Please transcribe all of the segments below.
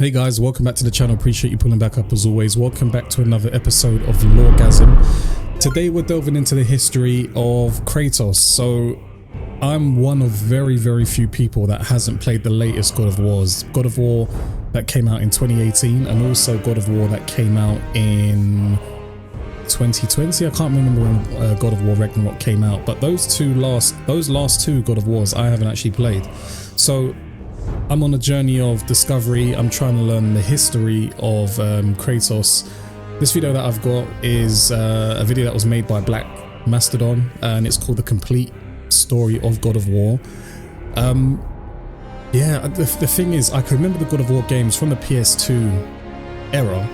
Hey guys, welcome back to the channel. Appreciate you pulling back up as always. Welcome back to another episode of Loregasm. Today we're delving into the history of Kratos. So I'm one of very few people that hasn't played the latest God of Wars. God of War that came out in 2018 and also God of War that came out in 2020. I can't remember when God of War Ragnarok came out, but those last two God of Wars I haven't actually played. So I'm on a journey of discovery. I'm trying to learn the history of Kratos. This video that I've got is a video that was made by Black Mastodon, and it's called The Complete Story of God of War. Yeah, the thing is, I can remember the God of War games from the PS2 era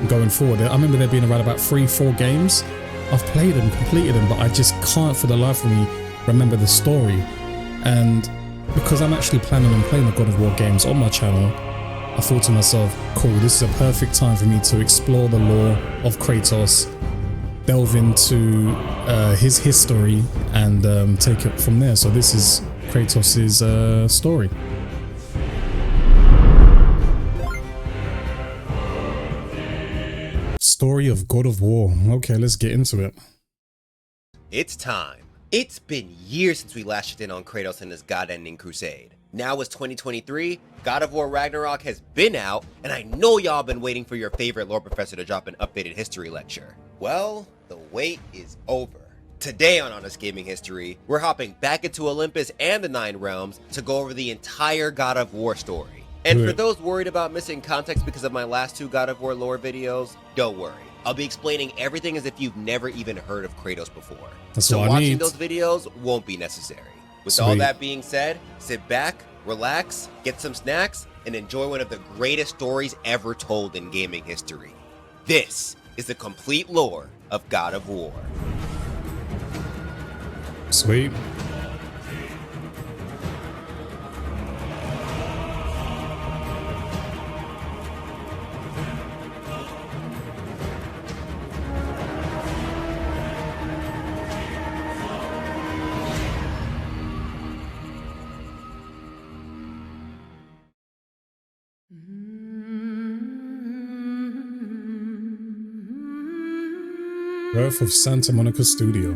going forward. I remember there being around about 3-4 games. I've played them, completed them, but I just can't for the life of me remember the story. And because I'm actually planning on playing the God of War games on my channel, I thought to myself, cool, this is a perfect time for me to explore the lore of Kratos, delve into his history, and take it from there. So this is Kratos' story. Story of God of War. Okay, let's get into it. It's time. It's been years since we last checked in on Kratos and his god-ending crusade. Now it's 2023, God of War Ragnarok has been out, and I know y'all been waiting for your favorite lore professor to drop an updated history lecture. Well, the wait is over. Today on Honest Gaming History, we're hopping back into Olympus and the Nine Realms to go over the entire God of War story. And for those worried about missing context because of my last two God of War lore videos, don't worry. I'll be explaining everything as if you've never even heard of Kratos before. So watching those videos won't be necessary. With all that being said, sit back, relax, get some snacks, and enjoy one of the greatest stories ever told in gaming history. This is the complete lore of God of War. Sweet. Birth of Santa Monica Studio.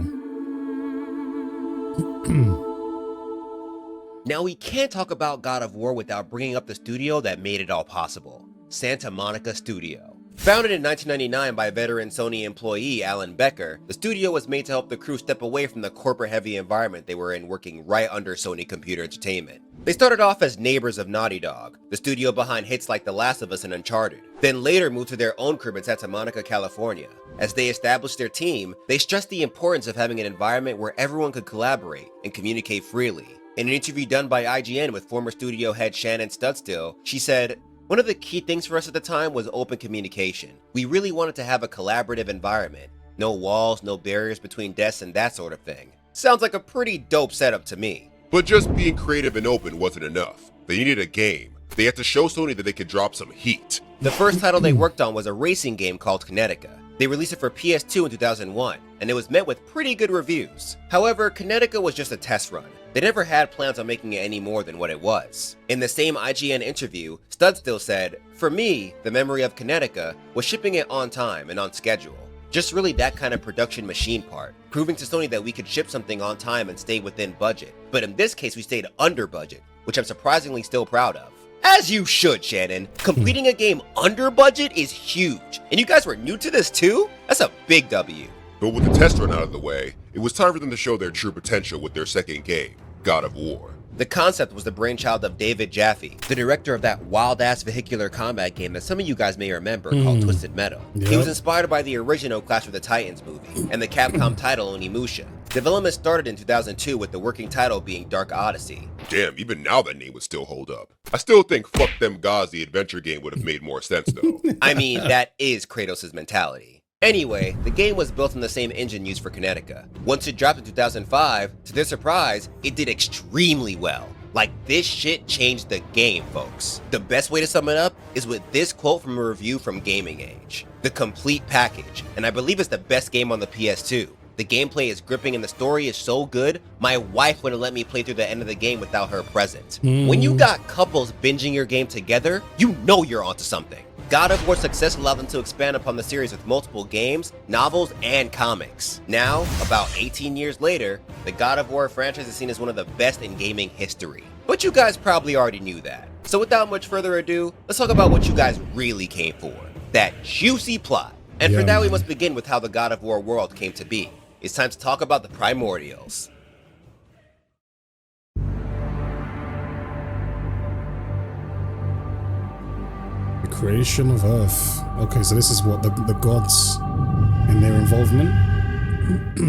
Now we can't talk about God of War without bringing up the studio that made it all possible, Santa Monica Studio. Founded in 1999 by veteran Sony employee Alan Becker, the studio was made to help the crew step away from the corporate-heavy environment they were in working right under Sony Computer Entertainment. They started off as neighbors of Naughty Dog, the studio behind hits like The Last of Us and Uncharted, then later moved to their own crib in Santa Monica, California. As they established their team, they stressed the importance of having an environment where everyone could collaborate and communicate freely. In an interview done by IGN with former studio head Shannon Studstill, she said, "One of the key things for us at the time was open communication. We really wanted to have a collaborative environment. No walls, no barriers between desks and that sort of thing." Sounds like a pretty dope setup to me. But just being creative and open wasn't enough. They needed a game. They had to show Sony that they could drop some heat. The first title they worked on was a racing game called Kinetica. They released it for PS2 in 2001, and it was met with pretty good reviews. However, Kinetica was just a test run. They never had plans on making it any more than what it was. In the same IGN interview, Studstill said, "For me, the memory of Kinetica was shipping it on time and on schedule. Just really that kind of production machine part, proving to Sony that we could ship something on time and stay within budget. But in this case, we stayed under budget, which I'm surprisingly still proud of." As you should, Shannon. Completing a game under budget is huge. And you guys were new to this too? That's a big W. But with the test run out of the way, it was time for them to show their true potential with their second game, God of War. The concept was the brainchild of David Jaffe, the director of that wild-ass vehicular combat game that some of you guys may remember called Twisted Metal. Yep. He was inspired by the original Clash of the Titans movie and the Capcom title Onimusha. Development started in 2002 with the working title being Dark Odyssey. Damn, even now that name would still hold up. I still think Fuck Them Gods the adventure game would have made more sense though. I mean, that is Kratos' mentality. Anyway, the game was built on the same engine used for Kinetica. Once it dropped in 2005, to their surprise, it did extremely well. Like, this shit changed the game, folks. The best way to sum it up is with this quote from a review from Gaming Age. "The complete package, and I believe it's the best game on the PS2. The gameplay is gripping and the story is so good, my wife wouldn't let me play through the end of the game without her present. When you got couples binging your game together, you know you're onto something. God of War's success allowed them to expand upon the series with multiple games, novels, and comics. Now, about 18 years later, the God of War franchise is seen as one of the best in gaming history. But you guys probably already knew that. So without much further ado, let's talk about what you guys really came for. That juicy plot. And for that, we must begin with how the God of War world came to be. It's time to talk about the primordials. The creation of Earth. Okay, so this is what the gods and their involvement.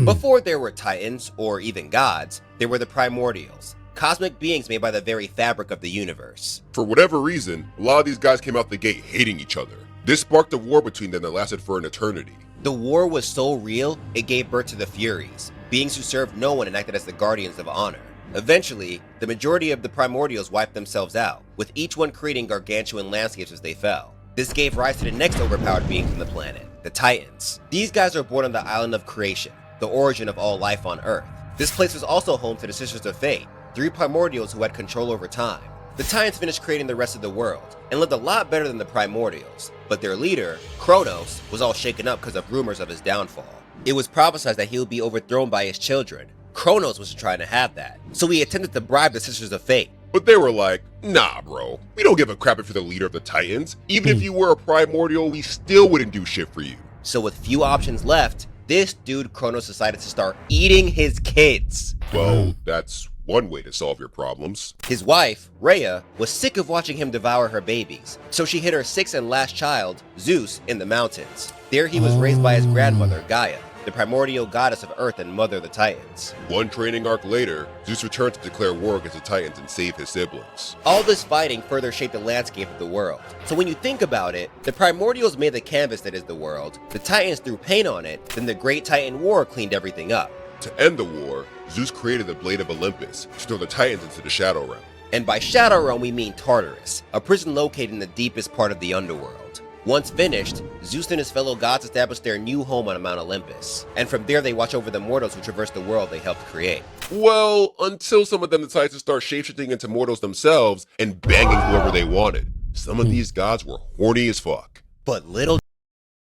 Before there were titans, or even gods, there were the primordials. Cosmic beings made by the very fabric of the universe. For whatever reason, a lot of these guys came out the gate hating each other. This sparked a war between them that lasted for an eternity. The war was so real, it gave birth to the Furies, beings who served no one and acted as the guardians of honor. Eventually, the majority of the primordials wiped themselves out, with each one creating gargantuan landscapes as they fell. This gave rise to the next overpowered being from the planet, the Titans. These guys are born on the island of creation, the origin of all life on Earth. This place was also home to the Sisters of Fate, 3 primordials who had control over time. The Titans finished creating the rest of the world, and lived a lot better than the primordials, but their leader, Kratos, was all shaken up because of rumors of his downfall. It was prophesied that he would be overthrown by his children. Kronos was trying to have that, so he attempted to bribe the Sisters of Fate. But they were like, nah bro, we don't give a crap if you're the leader of the Titans. Even if you were a primordial, we still wouldn't do shit for you. So with few options left, this dude Kronos decided to start eating his kids. Well, that's one way to solve your problems. His wife, Rhea, was sick of watching him devour her babies, so she hid her 6th and last child, Zeus, in the mountains. There he was raised by his grandmother, Gaia, the primordial goddess of Earth and mother of the Titans. One training arc later, Zeus returned to declare war against the Titans and save his siblings. All this fighting further shaped the landscape of the world. So when you think about it, the primordials made the canvas that is the world, the Titans threw paint on it, then the Great Titan War cleaned everything up. To end the war, Zeus created the Blade of Olympus to throw the Titans into the Shadow Realm. And by Shadow Realm we mean Tartarus, a prison located in the deepest part of the underworld. Once finished, Zeus and his fellow gods established their new home on Mount Olympus, and from there they watch over the mortals who traverse the world they helped create. Well, until some of them decided to start shapeshifting into mortals themselves and banging whoever they wanted. Some of these gods were horny as fuck. But little...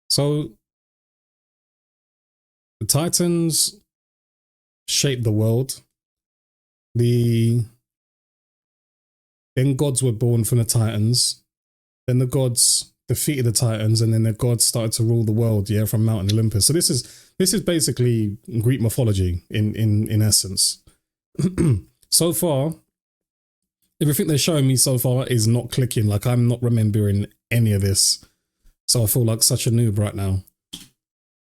So, the Titans shaped the world. Then gods were born from the Titans. Then the gods defeated the Titans, and then the gods started to rule the world, yeah, from Mount Olympus. So this is basically Greek mythology in essence. So far, everything they're showing me so far is not clicking. Like, I'm not remembering any of this. So I feel like such a noob right now.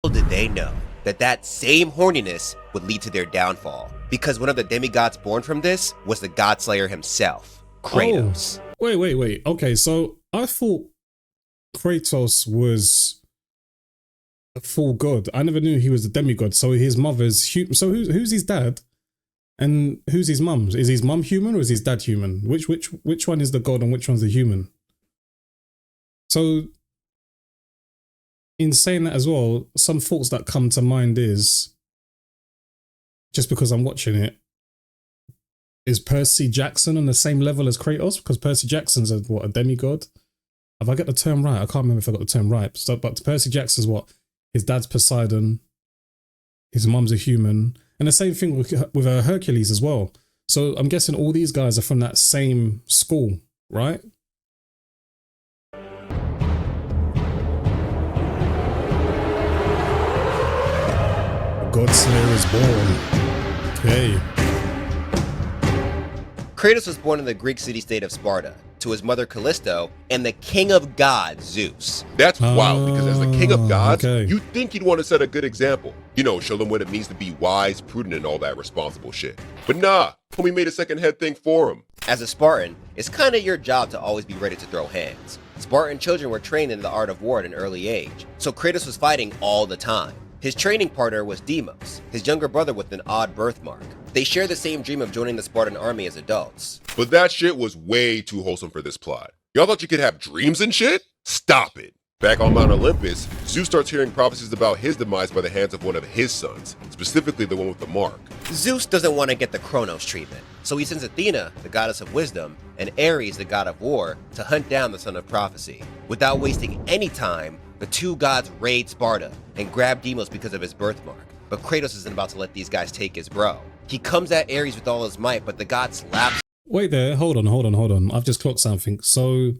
Little did they know that that same horniness would lead to their downfall, because one of the demigods born from this was the God Slayer himself, Kratos. Oh, wait. Okay, so I thought Kratos was a full god. I never knew he was a demigod. So his mother's human. So who's his dad, and who's his mum? Is his mum human or is his dad human? Which one is the god and which one's the human? So, in saying that as well, some thoughts that come to mind is, just because I'm watching it, is Percy Jackson on the same level as Kratos? Because Percy Jackson's a demigod? Have I got the term right? I can't remember if I got the term right. So, but Percy Jackson's what? His dad's Poseidon. His mum's a human. And the same thing with Hercules as well. So I'm guessing all these guys are from that same school, right? God Slayer is born. Okay. Kratos was born in the Greek city-state of Sparta, to his mother Callisto, and the king of gods, Zeus. That's wild, because as the king of gods, okay, you'd think you'd want to set a good example. You know, show them what it means to be wise, prudent, and all that responsible shit. But nah, homie made a second head thing for him. As a Spartan, it's kinda your job to always be ready to throw hands. Spartan children were trained in the art of war at an early age, so Kratos was fighting all the time. His training partner was Deimos, his younger brother with an odd birthmark. They share the same dream of joining the Spartan army as adults. But that shit was way too wholesome for this plot. Y'all thought you could have dreams and shit? Stop it. Back on Mount Olympus, Zeus starts hearing prophecies about his demise by the hands of one of his sons, specifically the one with the mark. Zeus doesn't want to get the Kronos treatment, so he sends Athena, the goddess of wisdom, and Ares, the god of war, to hunt down the son of prophecy. Without wasting any time, the two gods raid Sparta and grab Deimos because of his birthmark. But Kratos isn't about to let these guys take his bro. He comes at Ares with all his might, but the god slaps. Wait there, hold on. I've just clocked something. So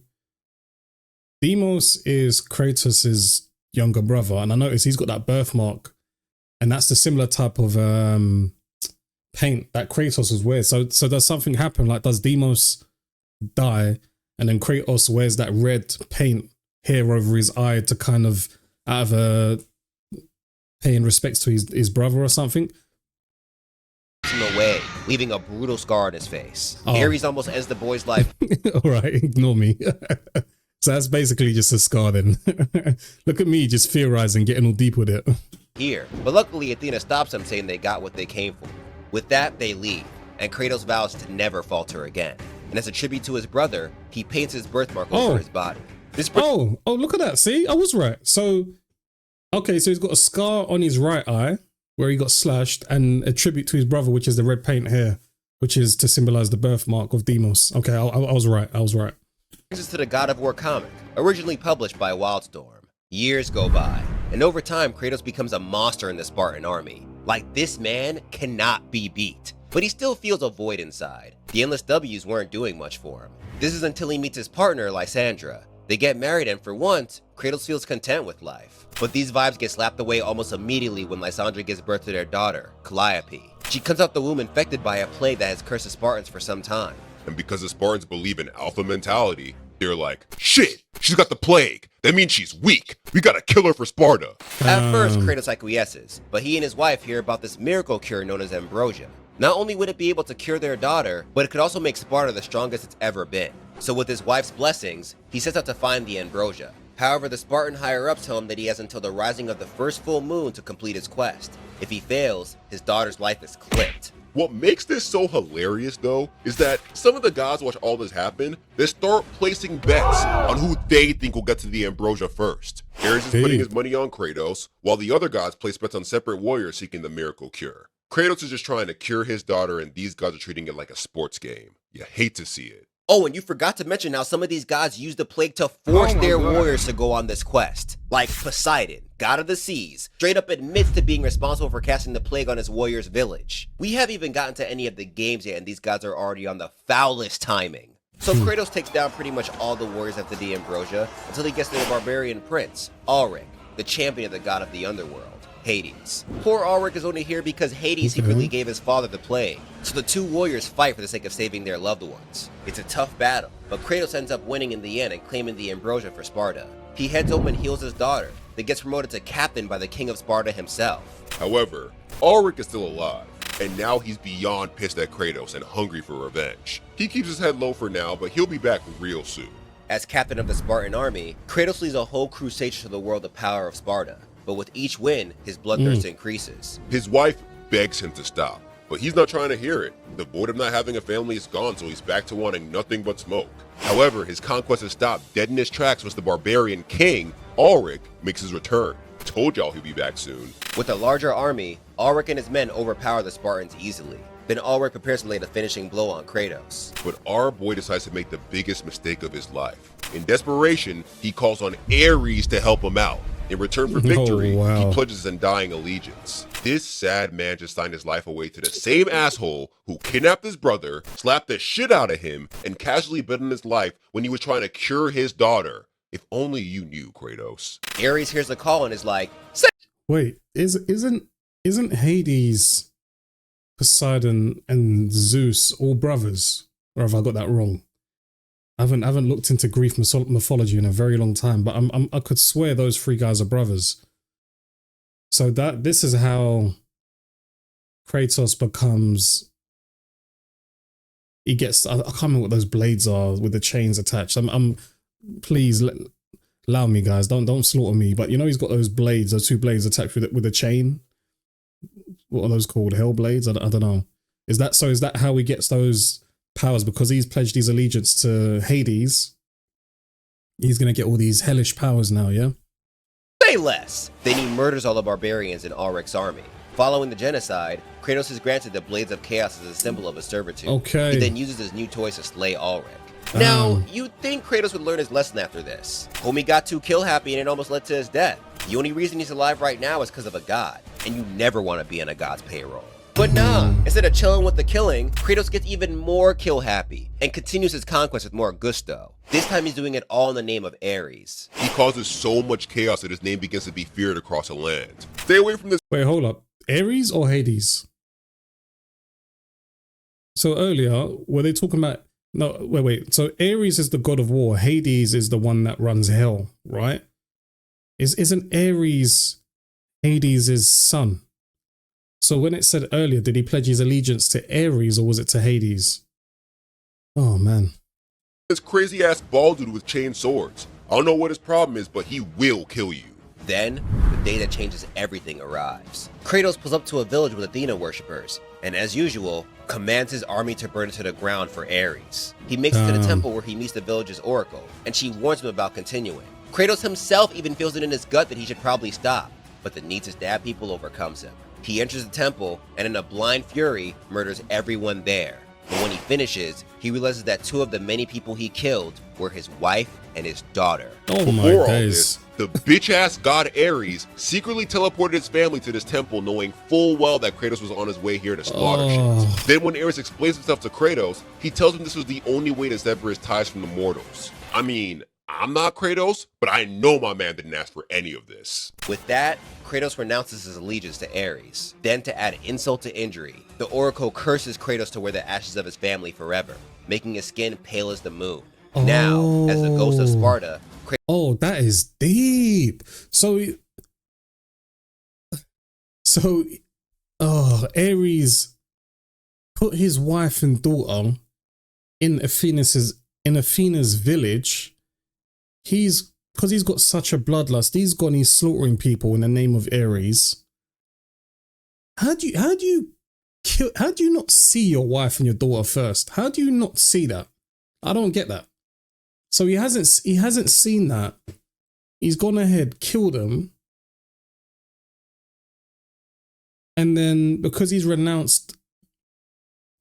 Deimos is Kratos' younger brother, and I noticed he's got that birthmark, and that's the similar type of paint that Kratos was wearing. So does something happen? Like, does Deimos die, and then Kratos wears that red paint here over his eye to kind of out of paying respects to his brother or something? Him away, leaving a brutal scar on his face. Ares almost ends the boy's life. All right, ignore me. So that's basically just a scar then. Look at me just theorizing, getting all deep with it. Here, but luckily Athena stops them, saying they got what they came for. With that, they leave, and Kratos vows to never falter again. And as a tribute to his brother, he paints his birthmark over his body. Oh, look at that. See, I was right. So, okay, so he's got a scar on his right eye where he got slashed, and a tribute to his brother, which is the red paint here, which is to symbolize the birthmark of Deimos. Okay, I was right. Brings us to the God of War comic, originally published by Wildstorm. Years go by, and over time, Kratos becomes a monster in the Spartan army. Like, this man cannot be beat. But he still feels a void inside. The endless W's weren't doing much for him. This is until he meets his partner, Lysandra. They get married, and for once, Kratos feels content with life. But these vibes get slapped away almost immediately when Lysandra gives birth to their daughter, Calliope. She comes out the womb infected by a plague that has cursed the Spartans for some time. And because the Spartans believe in alpha mentality, they're like, shit, she's got the plague. That means she's weak. We gotta kill her for Sparta. At first, Kratos acquiesces, but he and his wife hear about this miracle cure known as ambrosia. Not only would it be able to cure their daughter, but it could also make Sparta the strongest it's ever been. So with his wife's blessings, he sets out to find the ambrosia. However, the Spartan higher-ups tell him that he has until the rising of the first full moon to complete his quest. If he fails, his daughter's life is clipped. What makes this so hilarious, though, is that some of the gods watch all this happen, they start placing bets on who they think will get to the ambrosia first. Ares is putting his money on Kratos, while the other gods place bets on separate warriors seeking the miracle cure. Kratos is just trying to cure his daughter, and these gods are treating it like a sports game. You hate to see it. Oh, and you forgot to mention how some of these gods use the plague to force their warriors to go on this quest. Like Poseidon, god of the seas, straight up admits to being responsible for casting the plague on his warriors' village. We haven't even gotten to any of the games yet, and these gods are already on the foulest timing. So Kratos takes down pretty much all the warriors after the ambrosia until he gets to the barbarian prince, Ulrich, the champion of the god of the underworld, Hades. Poor Ulrich is only here because Hades secretly gave his father the plague, so the two warriors fight for the sake of saving their loved ones. It's a tough battle, but Kratos ends up winning in the end and claiming the ambrosia for Sparta. He heads home and heals his daughter, then gets promoted to captain by the king of Sparta himself. However, Ulrich is still alive, and now he's beyond pissed at Kratos and hungry for revenge. He keeps his head low for now, but he'll be back real soon. As captain of the Spartan army, Kratos leads a whole crusade to the world of power of Sparta. But with each win, his bloodthirst increases. His wife begs him to stop, but he's not trying to hear it. The void of not having a family is gone, so he's back to wanting nothing but smoke. However, his conquest is stopped dead in his tracks once the barbarian king, Ulrich, makes his return. Told y'all he'll be back soon. With a larger army, Ulrich and his men overpower the Spartans easily. Then Ulrich prepares to lay the finishing blow on Kratos. But our boy decides to make the biggest mistake of his life. In desperation, he calls on Ares to help him out. In return for victory, he pledges his undying allegiance. This sad man just signed his life away to the same asshole who kidnapped his brother, slapped the shit out of him, and casually bet on his life when he was trying to cure his daughter. If only you knew, Kratos. Ares hears the call and is like, wait, isn't Hades, Poseidon, and Zeus all brothers? Or have I got that wrong? I haven't looked into Greek mythology in a very long time, but I could swear those three guys are brothers. So this is how Kratos becomes. He gets. I can't remember what those blades are with the chains attached. Please allow me, guys. Don't slaughter me. But you know he's got those blades, those two blades attached with a chain. What are those called? Hell blades? I don't know. Is that how he gets those powers? Because he's pledged his allegiance to Hades, He's gonna get all these hellish powers now, yeah? Say less! Then he murders all the barbarians in Ulrich's army. Following the genocide, Kratos is granted the Blades of Chaos as a symbol of his servitude. Okay. He then uses his new toys to slay Ulrich. Now, you'd think Kratos would learn his lesson after this. Homie got too kill happy and it almost led to his death. The only reason he's alive right now is because of a god, and you never want to be on a god's payroll. But nah, instead of chilling with the killing, Kratos gets even more kill happy and continues his conquest with more gusto. This time he's doing it all in the name of Ares. He causes so much chaos that his name begins to be feared across the land. Stay away from this. Wait, hold up. Ares or Hades? So earlier, were they talking about... No, wait. So Ares is the god of war. Hades is the one that runs hell, right? Isn't Ares Hades' son? So when it said earlier, did he pledge his allegiance to Ares or was it to Hades? Oh, man. This crazy ass bald dude with chain swords. I don't know what his problem is, but he will kill you. Then, the day that changes everything arrives. Kratos pulls up to a village with Athena worshippers, and as usual, commands his army to burn it to the ground for Ares. He makes it to the temple where he meets the village's oracle, and she warns him about continuing. Kratos himself even feels it in his gut that he should probably stop, but the need to stab people overcomes him. He enters the temple, and in a blind fury, murders everyone there. But when he finishes, he realizes that two of the many people he killed were his wife and his daughter. Oh my Before all days. this, the bitch-ass god Ares secretly teleported his family to this temple knowing full well that Kratos was on his way here to slaughter shit. Then when Ares explains himself to Kratos, he tells him this was the only way to sever his ties from the mortals. I mean, I'm not Kratos, but I know my man didn't ask for any of this. With that, Kratos renounces his allegiance to Ares. Then, to add insult to injury, the Oracle curses Kratos to wear the ashes of his family forever, making his skin pale as the moon. Now, as the Ghost of Sparta, Oh, that is deep. Ares put his wife and daughter in Athena's village. Because he's got such a bloodlust, he's gone, he's slaughtering people in the name of Ares. How do you not see your wife and your daughter first? How do you not see that? I don't get that. So he hasn't seen that. He's gone ahead, killed them. And then because he's renounced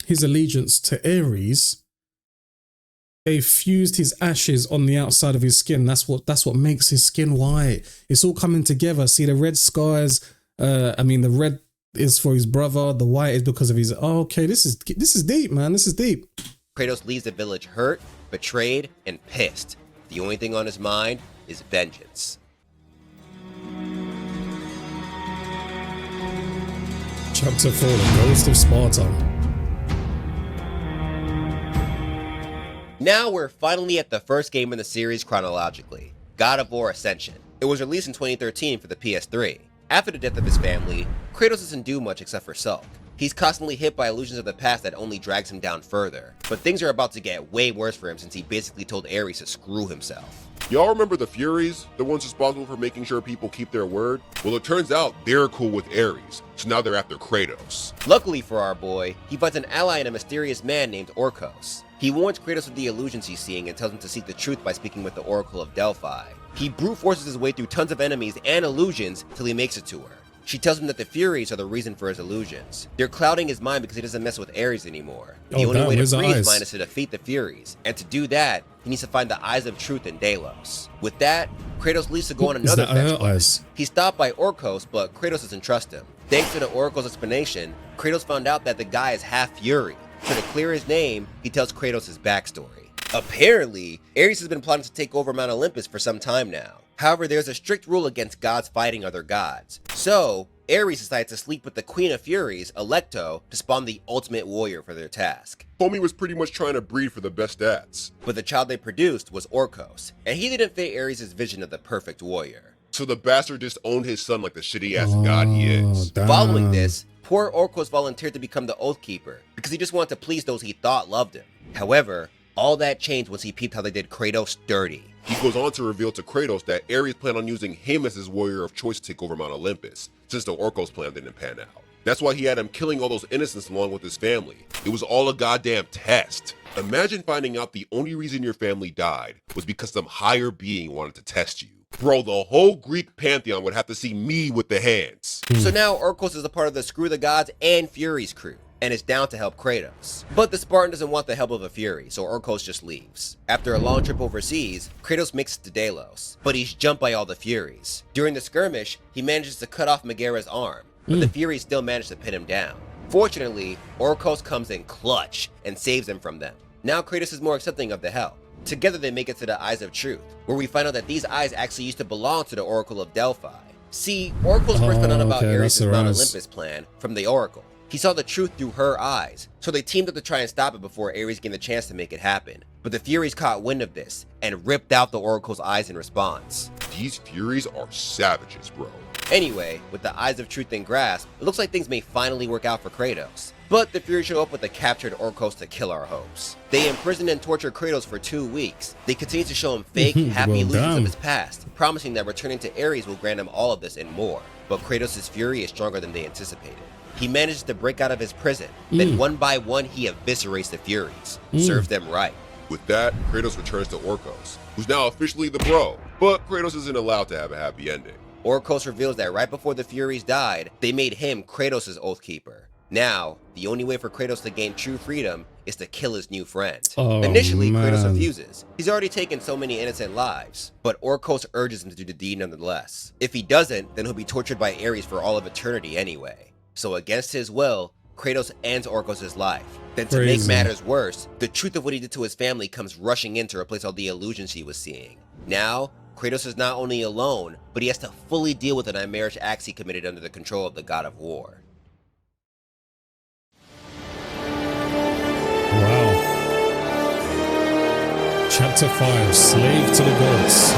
his allegiance to Ares, they fused his ashes on the outside of his skin. That's what makes his skin white. It's all coming together. See the red scars. The red is for his brother. The white is because of his. Oh, okay, this is deep, man. This is deep. Kratos leaves the village hurt, betrayed, and pissed. The only thing on his mind is vengeance. Chapter 4: The Ghost of Sparta. Now we're finally at the first game in the series chronologically, God of War Ascension. It was released in 2013 for the PS3. After the death of his family, Kratos doesn't do much except for sulk. He's constantly hit by illusions of the past that only drags him down further. But things are about to get way worse for him since he basically told Ares to screw himself. Y'all remember the Furies? The ones responsible for making sure people keep their word? Well, it turns out they're cool with Ares, so now they're after Kratos. Luckily for our boy, he finds an ally in a mysterious man named Orcos. He warns Kratos of the illusions he's seeing and tells him to seek the truth by speaking with the Oracle of Delphi. He brute forces his way through tons of enemies and illusions till he makes it to her. She tells him that the Furies are the reason for his illusions. They're clouding his mind because he doesn't mess with Ares anymore. The only way to free his mind is to defeat the Furies, and to do that, he needs to find the Eyes of Truth in Delos. With that, Kratos leaves to go on another fetch quest. He's stopped by Orcos, but Kratos doesn't trust him. Thanks to the Oracle's explanation, Kratos found out that the guy is half Fury. So to clear his name, he tells Kratos his backstory. Apparently, Ares has been plotting to take over Mount Olympus for some time now. However, there's a strict rule against gods fighting other gods. So, Ares decides to sleep with the Queen of Furies, Alecto, to spawn the ultimate warrior for their task. Homie was pretty much trying to breed for the best stats. But the child they produced was Orcos, and he didn't fit Ares' vision of the perfect warrior. So the bastard just owned his son like the shitty ass god he is. Damn. Following this, poor Orcos volunteered to become the Oath Keeper, because he just wanted to please those he thought loved him. However, all that changed once he peeped how they did Kratos dirty. He goes on to reveal to Kratos that Ares planned on using him as his warrior of choice to take over Mount Olympus, since the Orcos plan didn't pan out. That's why he had him killing all those innocents along with his family. It was all a goddamn test. Imagine finding out the only reason your family died was because some higher being wanted to test you. Bro, the whole Greek pantheon would have to see me with the hands. So now Orkos is a part of the Screw the Gods and Furies crew, and is down to help Kratos. But the Spartan doesn't want the help of a Fury, so Orkos just leaves. After a long trip overseas, Kratos makes it to Delos, but he's jumped by all the Furies. During the skirmish, he manages to cut off Megaera's arm, but the Furies still manage to pin him down. Fortunately, Orkos comes in clutch and saves him from them. Now Kratos is more accepting of the help. Together they make it to the Eyes of Truth, where we find out that these eyes actually used to belong to the Oracle of Delphi. See, Oracle's first found out about Ares' Mount Olympus plan from the Oracle. He saw the truth through her eyes, so they teamed up to try and stop it before Ares gained the chance to make it happen. But the Furies caught wind of this and ripped out the Oracle's eyes in response. These Furies are savages, bro. Anyway, with the Eyes of Truth in grasp, it looks like things may finally work out for Kratos. But the Furies show up with the captured Orkos to kill our hopes. They imprison and torture Kratos for 2 weeks. They continue to show him fake, happy illusions of his past, promising that returning to Ares will grant him all of this and more. But Kratos' fury is stronger than they anticipated. He manages to break out of his prison, then one by one he eviscerates the Furies, serves them right. With that, Kratos returns to Orkos, who's now officially the bro, but Kratos isn't allowed to have a happy ending. Orkos reveals that right before the Furies died, they made him Kratos' Oathkeeper. Now, the only way for Kratos to gain true freedom is to kill his new friend. Initially, Kratos refuses. He's already taken so many innocent lives, but Orkos urges him to do the deed nonetheless. If he doesn't, then he'll be tortured by Ares for all of eternity anyway. So against his will, Kratos ends Orkos' life. Then to make matters worse, the truth of what he did to his family comes rushing in to replace all the illusions he was seeing. Now, Kratos is not only alone, but he has to fully deal with the nightmarish acts he committed under the control of the god of war. Wow. Chapter 5, Slave to the Gods.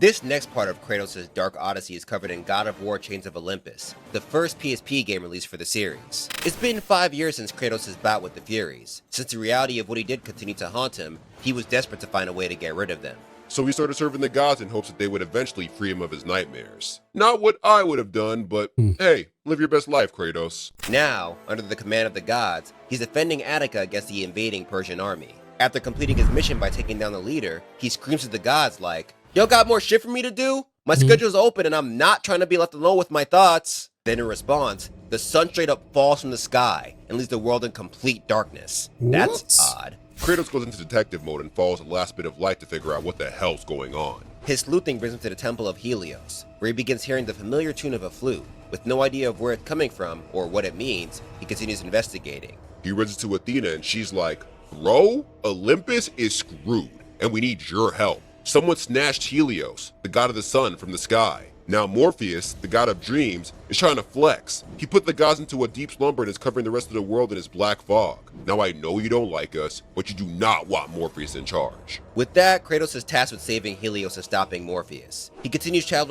This next part of Kratos' Dark Odyssey is covered in God of War Chains of Olympus, the first PSP game released for the series. It's been 5 years since Kratos' bout with the Furies. Since the reality of what he did continued to haunt him, he was desperate to find a way to get rid of them. So he started serving the gods in hopes that they would eventually free him of his nightmares. Not what I would have done, but hey, live your best life, Kratos. Now, under the command of the gods, he's defending Attica against the invading Persian army. After completing his mission by taking down the leader, he screams at the gods like, "Y'all got more shit for me to do? My schedule's open and I'm not trying to be left alone with my thoughts." Then in response, the sun straight up falls from the sky and leaves the world in complete darkness. That's odd. Kratos goes into detective mode and follows the last bit of light to figure out what the hell's going on. His sleuthing brings him to the Temple of Helios, where he begins hearing the familiar tune of a flute. With no idea of where it's coming from or what it means, he continues investigating. He runs into Athena and she's like, "Bro, Olympus is screwed and we need your help. Someone snatched Helios, the god of the sun, from the sky. Now Morpheus, the god of dreams, is trying to flex. He put the gods into a deep slumber and is covering the rest of the world in his black fog. Now I know you don't like us, but you do not want Morpheus in charge." With that, Kratos is tasked with saving Helios and stopping Morpheus. He continues traveling.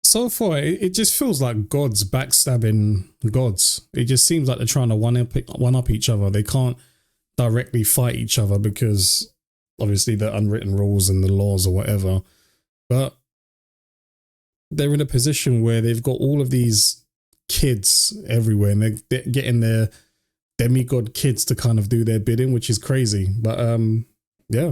So far, it just feels like gods backstabbing gods. It just seems like they're trying to one up each other. They can't directly fight each other because obviously the unwritten rules and the laws or whatever. But they're in a position where they've got all of these kids everywhere and they're getting their demigod kids to kind of do their bidding, which is crazy. But yeah.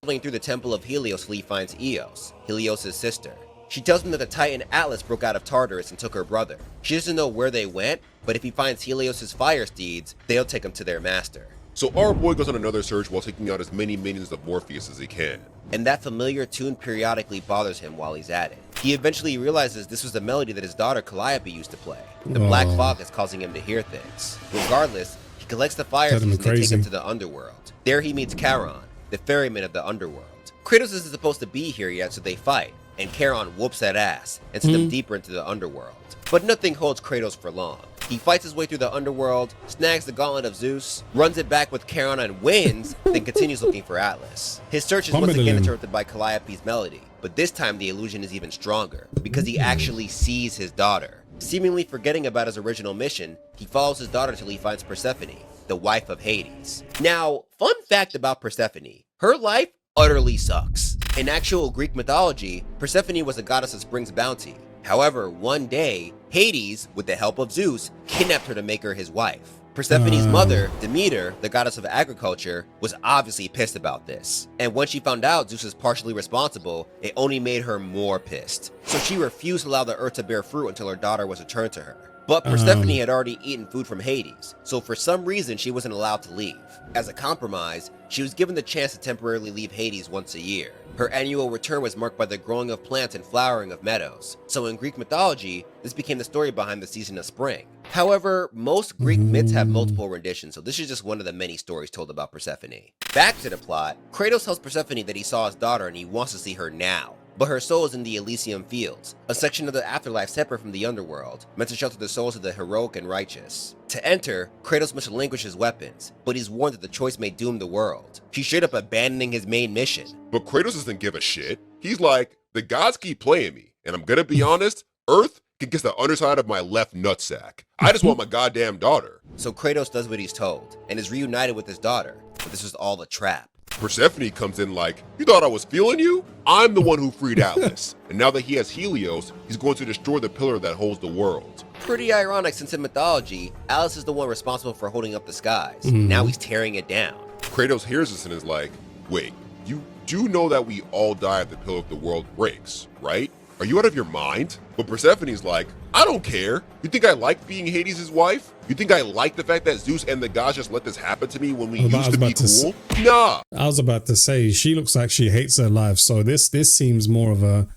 Traveling through the Temple of Helios, Lee finds Eos, Helios' sister. She tells him that the Titan Atlas broke out of Tartarus and took her brother. She doesn't know where they went, but if he finds Helios' fire steeds, they'll take him to their master. So our boy goes on another search while taking out as many minions of Morpheus as he can. And that familiar tune periodically bothers him while he's at it. He eventually realizes this was the melody that his daughter Calliope used to play. The black fog is causing him to hear things. Regardless, he collects the fire steeds and they take him to the underworld. There he meets Charon, the ferryman of the underworld. Kratos isn't supposed to be here yet, so they fight, and Charon whoops that ass and sends him deeper into the underworld. But nothing holds Kratos for long. He fights his way through the underworld, snags the gauntlet of Zeus, runs it back with Charon and wins, then continues looking for Atlas. His search is once again interrupted by Calliope's melody, but this time the illusion is even stronger, because he actually sees his daughter. Seemingly forgetting about his original mission, he follows his daughter till he finds Persephone, the wife of Hades. Now, fun fact about Persephone, her life utterly sucks. In actual Greek mythology, Persephone was a goddess of spring's bounty. However, one day, Hades, with the help of Zeus, kidnapped her to make her his wife. Persephone's mother, Demeter, the goddess of agriculture, was obviously pissed about this. And when she found out Zeus was partially responsible, it only made her more pissed. So she refused to allow the earth to bear fruit until her daughter was returned to her. But Persephone had already eaten food from Hades, so for some reason she wasn't allowed to leave. As a compromise, she was given the chance to temporarily leave Hades once a year. Her annual return was marked by the growing of plants and flowering of meadows. So in Greek mythology, this became the story behind the season of spring. However, most Greek myths have multiple renditions, so this is just one of the many stories told about Persephone. Back to the plot, Kratos tells Persephone that he saw his daughter and he wants to see her now. But her soul is in the Elysium Fields, a section of the afterlife separate from the underworld, meant to shelter the souls of the heroic and righteous. To enter, Kratos must relinquish his weapons, but he's warned that the choice may doom the world. He's straight up abandoning his main mission. But Kratos doesn't give a shit. He's like, the gods keep playing me, and I'm gonna be honest, Earth can kiss the underside of my left nutsack. I just want my goddamn daughter. So Kratos does what he's told, and is reunited with his daughter, but this was all a trap. Persephone comes in like, you thought I was feeling you? I'm the one who freed Atlas, and now that he has Helios, he's going to destroy the pillar that holds the world. Pretty ironic since in mythology, Atlas is the one responsible for holding up the skies. Now he's tearing it down. Kratos hears this and is like, wait, you do know that we all die if the pillar of the world breaks, right? Are you out of your mind? But Persephone's like, I don't care. You think I like being Hades' wife? You think I like the fact that Zeus and the gods just let this happen to me when we used to be cool? Nah. I was about to say, she looks like she hates her life. So this seems more of a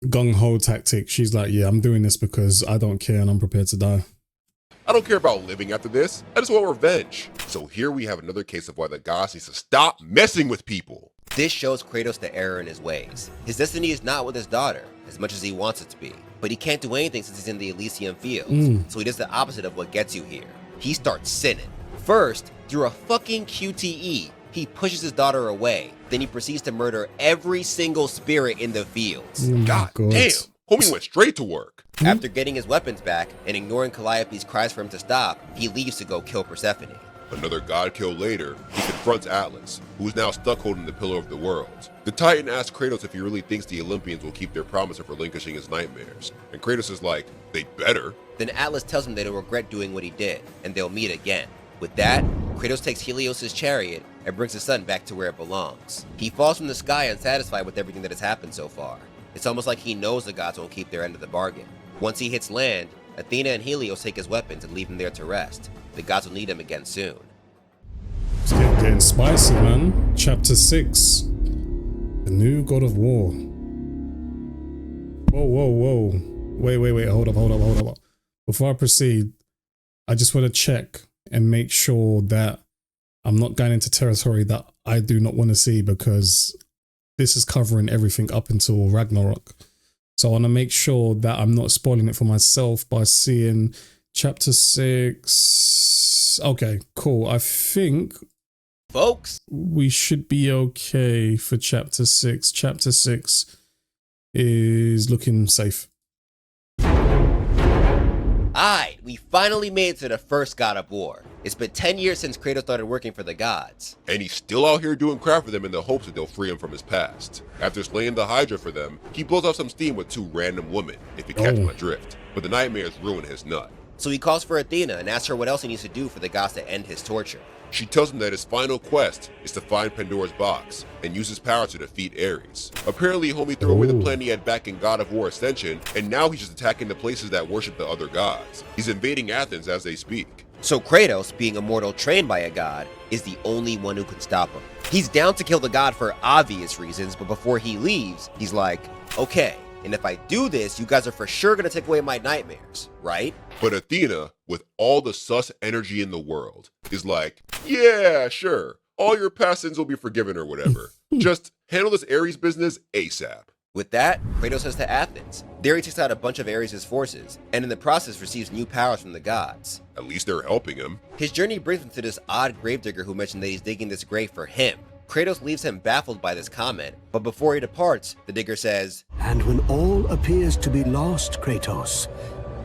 gung-ho tactic. She's like, yeah, I'm doing this because I don't care and I'm prepared to die. I don't care about living after this. I just want revenge. So here we have another case of why the gods need to stop messing with people. This shows Kratos the error in his ways. His destiny is not with his daughter, as much as he wants it to be. But he can't do anything since he's in the Elysium Fields, so he does the opposite of what gets you here. He starts sinning. First, through a fucking QTE, he pushes his daughter away. Then he proceeds to murder every single spirit in the fields. God damn, homie went straight to work. After getting his weapons back and ignoring Calliope's cries for him to stop, he leaves to go kill Persephone. Another god kill later, he confronts Atlas, who is now stuck holding the pillar of the world. The Titan asks Kratos if he really thinks the Olympians will keep their promise of relinquishing his nightmares, and Kratos is like, they better. Then Atlas tells him that he'll regret doing what he did, and they'll meet again. With that, Kratos takes Helios' chariot and brings the sun back to where it belongs. He falls from the sky unsatisfied with everything that has happened so far. It's almost like he knows the gods won't keep their end of the bargain. Once he hits land, Athena and Helios take his weapons and leave him there to rest. The gods will need him again soon. It's getting spicy, man. Chapter 6. The new god of war. Whoa. Wait. Hold up. Before I proceed, I just want to check and make sure that I'm not going into territory that I do not want to see, because this is covering everything up until Ragnarok. So I want to make sure that I'm not spoiling it for myself by seeing chapter 6. Okay, cool. I think, folks, we should be okay for chapter 6. Chapter 6 is looking safe. Alright, we finally made it to the first god of war. It's been 10 years since Kratos started working for the gods. And he's still out here doing crap for them in the hopes that they'll free him from his past. After slaying the Hydra for them, he blows off some steam with 2 random women, if you catch my drift. But the nightmares ruin his nut. So he calls for Athena and asks her what else he needs to do for the gods to end his torture. She tells him that his final quest is to find Pandora's box and use his power to defeat Ares. Apparently, homie threw away the plan he had back in God of War Ascension, and now he's just attacking the places that worship the other gods. He's invading Athens as they speak. So Kratos, being a mortal trained by a god, is the only one who can stop him. He's down to kill the god for obvious reasons, but before he leaves, he's like, okay, and if I do this, you guys are for sure gonna take away my nightmares, right? But Athena, with all the sus energy in the world, is like, yeah, sure, all your past sins will be forgiven or whatever. Just handle this Ares business ASAP. With that, Kratos heads to Athens. There he takes out a bunch of Ares' forces, and in the process receives new powers from the gods. At least they're helping him. His journey brings him to this odd gravedigger who mentioned that he's digging this grave for him. Kratos leaves him baffled by this comment, but before he departs, the digger says, "And when all appears to be lost, Kratos,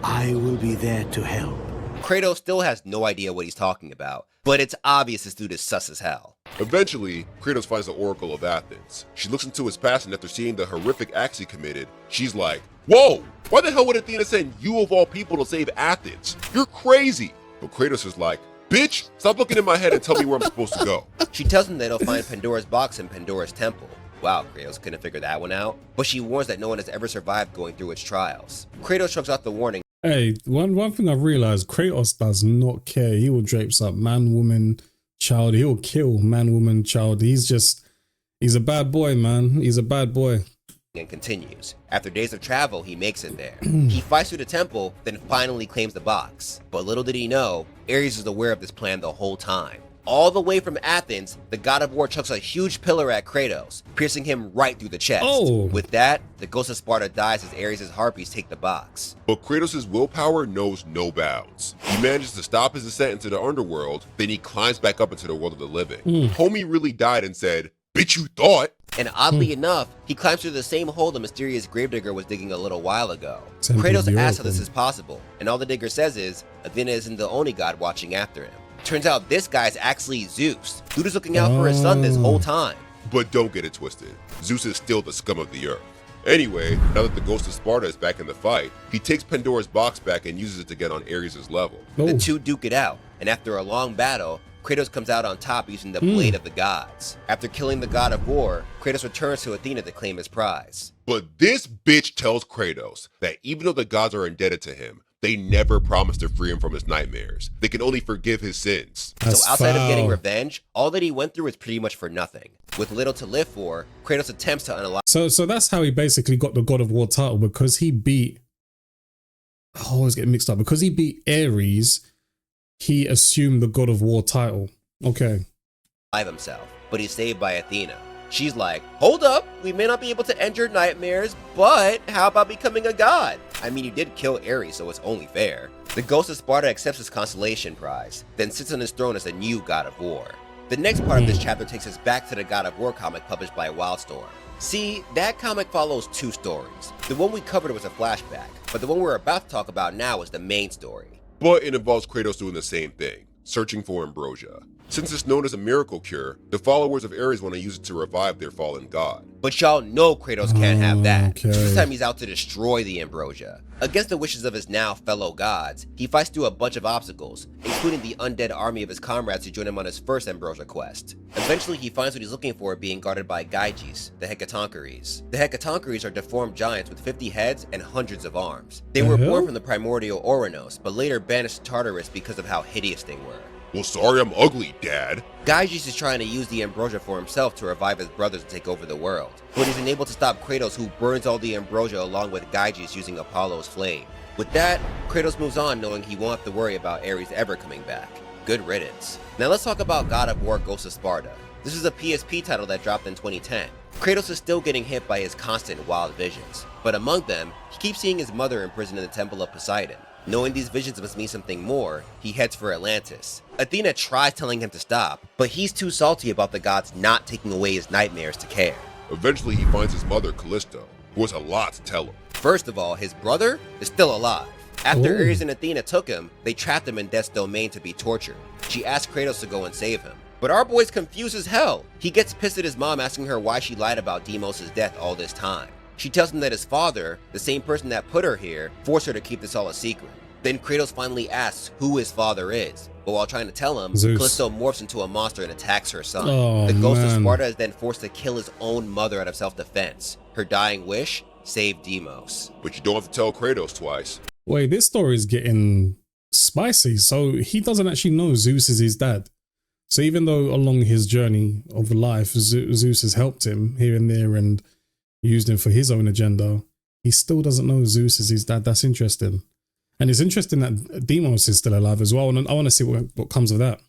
I will be there to help." Kratos still has no idea what he's talking about, but it's obvious this dude is sus as hell. Eventually, Kratos finds the Oracle of Athens. She looks into his past, and after seeing the horrific acts he committed, she's like, "Whoa, why the hell would Athena send you of all people to save Athens? You're crazy." But Kratos is like, "Bitch, stop looking in my head and tell me where I'm supposed to go." She tells him that he'll find Pandora's box in Pandora's temple. Wow, Kratos couldn't figure that one out. But she warns that no one has ever survived going through its trials. Kratos shrugs off the warning. Hey, one thing I've realized, Kratos does not care. He will drapes up man, woman, child. He'll kill man, woman, child. He's a bad boy, man. He's a bad boy. And continues. After days of travel, he makes it there. He fights through the temple, then finally claims the box. But little did he know, Ares is aware of this plan the whole time. All the way from Athens, the god of war chucks a huge pillar at Kratos, piercing him right through the chest. Oh. With that, the Ghost of Sparta dies as Ares' harpies take the box. But Kratos' willpower knows no bounds. He manages to stop his descent into the underworld, then he climbs back up into the world of the living. Homie really died and said, "Bitch, you thought." And oddly enough, he climbs through the same hole the mysterious gravedigger was digging a little while ago. Temple Kratos of asks how the this is possible, and all the digger says is, Athena isn't the only god watching after him. Turns out this guy's actually Zeus. Dude is looking out for his son this whole time. But don't get it twisted, Zeus is still the scum of the earth. Anyway, now that the Ghost of Sparta is back in the fight, he takes Pandora's box back and uses it to get on Ares' level. The two duke it out, and after a long battle, Kratos comes out on top using the blade of the gods. After killing the god of war, Kratos returns to Athena to claim his prize. But this bitch tells Kratos that even though the gods are indebted to him, they never promise to free him from his nightmares. They can only forgive his sins. That's so outside foul. of getting revenge, all that he went through is pretty much for nothing. With little to live for, Kratos attempts to unalive. So that's how he basically got the God of War title, because he beat. I always get mixed up. Because he beat Ares, he assumed the God of War title. Okay. Himself, but he's saved by Athena. She's like, "Hold up, we may not be able to end your nightmares, but how about becoming a god? I mean, you did kill Ares, so it's only fair." The Ghost of Sparta accepts his consolation prize, then sits on his throne as a new god of war. The next part of this chapter takes us back to the God of War comic published by Wildstorm. See, that comic follows two stories. The one we covered was a flashback, but the one we're about to talk about now is the main story. But it involves Kratos doing the same thing, searching for ambrosia. Since it's known as a miracle cure, the followers of Ares want to use it to revive their fallen god. But y'all know Kratos can't have that. Okay. This time he's out to destroy the ambrosia. Against the wishes of his now fellow gods, he fights through a bunch of obstacles, including the undead army of his comrades who join him on his first ambrosia quest. Eventually he finds what he's looking for being guarded by Gyges, the Hecatoncheires. The Hecatoncheires are deformed giants with 50 heads and hundreds of arms. They were born from the primordial Ouranos, but later banished to Tartarus because of how hideous they were. Well, sorry I'm ugly, Dad. Gyges is trying to use the ambrosia for himself to revive his brothers and take over the world, but he's unable to stop Kratos, who burns all the ambrosia along with Gyges using Apollo's flame. With that, Kratos moves on knowing he won't have to worry about Ares ever coming back. Good riddance. Now let's talk about God of War Ghost of Sparta. This is a PSP title that dropped in 2010. Kratos is still getting hit by his constant wild visions, but among them, he keeps seeing his mother imprisoned in the Temple of Poseidon. Knowing these visions must mean something more, he heads for Atlantis. Athena tries telling him to stop, but he's too salty about the gods not taking away his nightmares to care. Eventually he finds his mother, Callisto, who has a lot to tell him. First of all, his brother is still alive. After Ooh. Ares and Athena took him, they trapped him in Death's domain to be tortured. She asked Kratos to go and save him. But our boy's confused as hell. He gets pissed at his mom asking her why she lied about Deimos' death all this time. She tells him that his father, the same person that put her here, forced her to keep this all a secret. Then Kratos finally asks who his father is, but while trying to tell him, Zeus. Callisto morphs into a monster and attacks her son. Oh, The Ghost of man. Sparta is then forced to kill his own mother out of self-defense. Her dying wish? Save Deimos. But you don't have to tell Kratos twice. Wait, this story is getting spicy. So he doesn't actually know Zeus is his dad. So even though along his journey of life, Zeus has helped him here and there and used him for his own agenda, he still doesn't know Zeus is his dad. That's interesting. And it's interesting that Deimos is still alive as well. And I want to see what comes of that.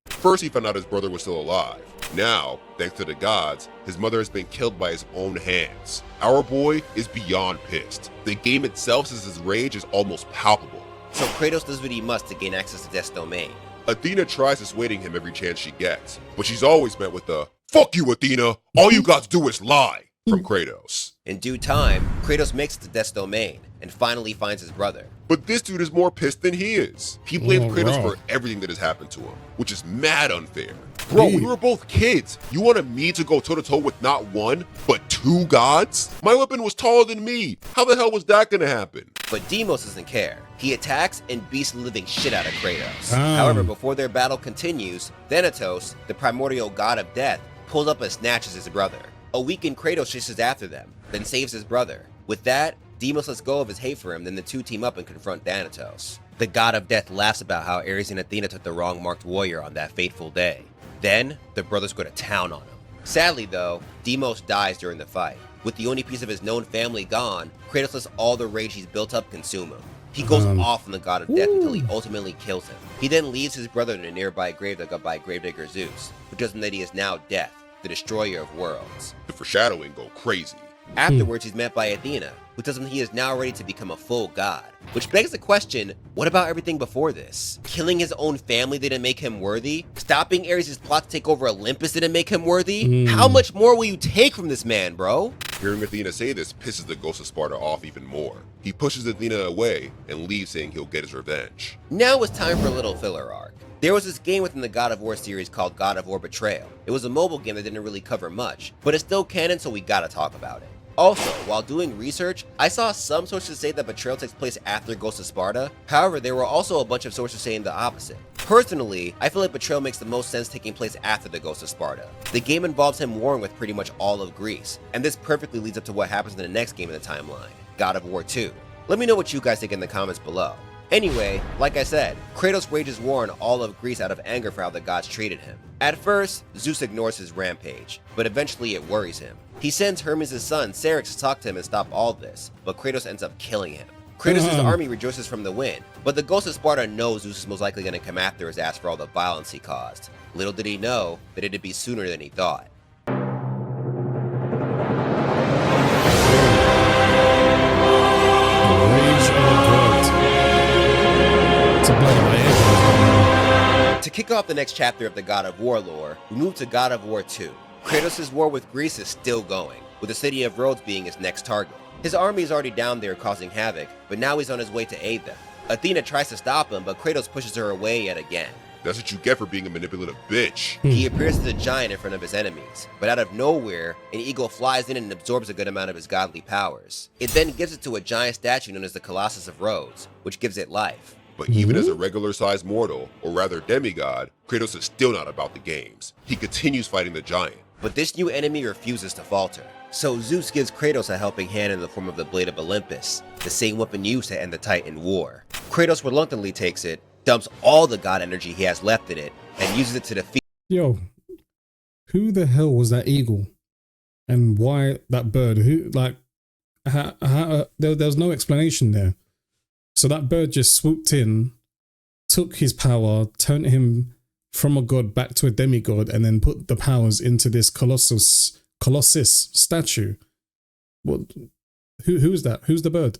First he found out his brother was still alive. Now, thanks to the gods, his mother has been killed by his own hands. Our boy is beyond pissed. The game itself says his rage is almost palpable. So Kratos does what he must to gain access to Death's domain. Athena tries dissuading him every chance she gets, but she's always met with the "Fuck you, Athena, all you gots do is lie" from Kratos. In due time, Kratos makes it to Death's domain and finally finds his brother. But this dude is more pissed than he is. He blames Oh, Kratos wow. for everything that has happened to him, which is mad unfair. Bro, we were both kids. You wanted me to go toe-to-toe with not one, but two gods? My weapon was taller than me. How the hell was that gonna happen? But Deimos doesn't care. He attacks and beats the living shit out of Kratos. However, before their battle continues, Thanatos, the primordial god of death, pulls up and snatches his brother. A weakened Kratos chases after them, then saves his brother. With that, Deimos lets go of his hate for him, then the two team up and confront Thanatos. The god of death laughs about how Ares and Athena took the wrong marked warrior on that fateful day. Then, the brothers go to town on him. Sadly though, Deimos dies during the fight. With the only piece of his known family gone, Kratos lets all the rage he's built up consume him. He goes off on the god of death until he ultimately kills him. He then leaves his brother in a nearby grave dug up by gravedigger Zeus, who tells him that he is now Death, the destroyer of worlds. The foreshadowing go crazy. Afterwards, he's met by Athena, who tells him he is now ready to become a full god. Which begs the question, what about everything before this? Killing his own family didn't make him worthy? Stopping Ares' plot to take over Olympus didn't make him worthy? How much more will you take from this man, bro? Hearing Athena say this pisses the Ghost of Sparta off even more. He pushes Athena away and leaves saying he'll get his revenge. Now it's time for a little filler arc. There was this game within the God of War series called God of War Betrayal. It was a mobile game that didn't really cover much, but it's still canon, so we gotta talk about it. Also, while doing research, I saw some sources say that Betrayal takes place after Ghost of Sparta. However, there were also a bunch of sources saying the opposite. Personally, I feel like Betrayal makes the most sense taking place after the Ghost of Sparta. The game involves him warring with pretty much all of Greece, and this perfectly leads up to what happens in the next game in the timeline, God of War 2. Let me know what you guys think in the comments below. Anyway, like I said, Kratos wages war on all of Greece out of anger for how the gods treated him. At first, Zeus ignores his rampage, but eventually it worries him. He sends Hermes' son, Syrinx, to talk to him and stop all this, but Kratos ends up killing him. Kratos' army rejoices from the win, but the Ghost of Sparta knows Zeus is most likely going to come after his ass for all the violence he caused. Little did he know that it'd be sooner than he thought. To kick off the next chapter of the God of War lore, we move to God of War 2. Kratos' war with Greece is still going, with the city of Rhodes being his next target. His army is already down there causing havoc, but now he's on his way to aid them. Athena tries to stop him, but Kratos pushes her away yet again. That's what you get for being a manipulative bitch. He appears as a giant in front of his enemies, but out of nowhere, an eagle flies in and absorbs a good amount of his godly powers. It then gives it to a giant statue known as the Colossus of Rhodes, which gives it life. But even as a regular-sized mortal, or rather demigod, Kratos is still not about the games. He continues fighting the giant. But this new enemy refuses to falter. So Zeus gives Kratos a helping hand in the form of the Blade of Olympus, the same weapon used to end the Titan War. Kratos reluctantly takes it, dumps all the god energy he has left in it, and uses it to defeat— Yo, who the hell was that eagle? And why that bird? Who, like, there was no explanation there. So that bird just swooped in, took his power, turned him from a god back to a demigod, and then put the powers into this Colossus statue. What? Who's that? Who's the bird?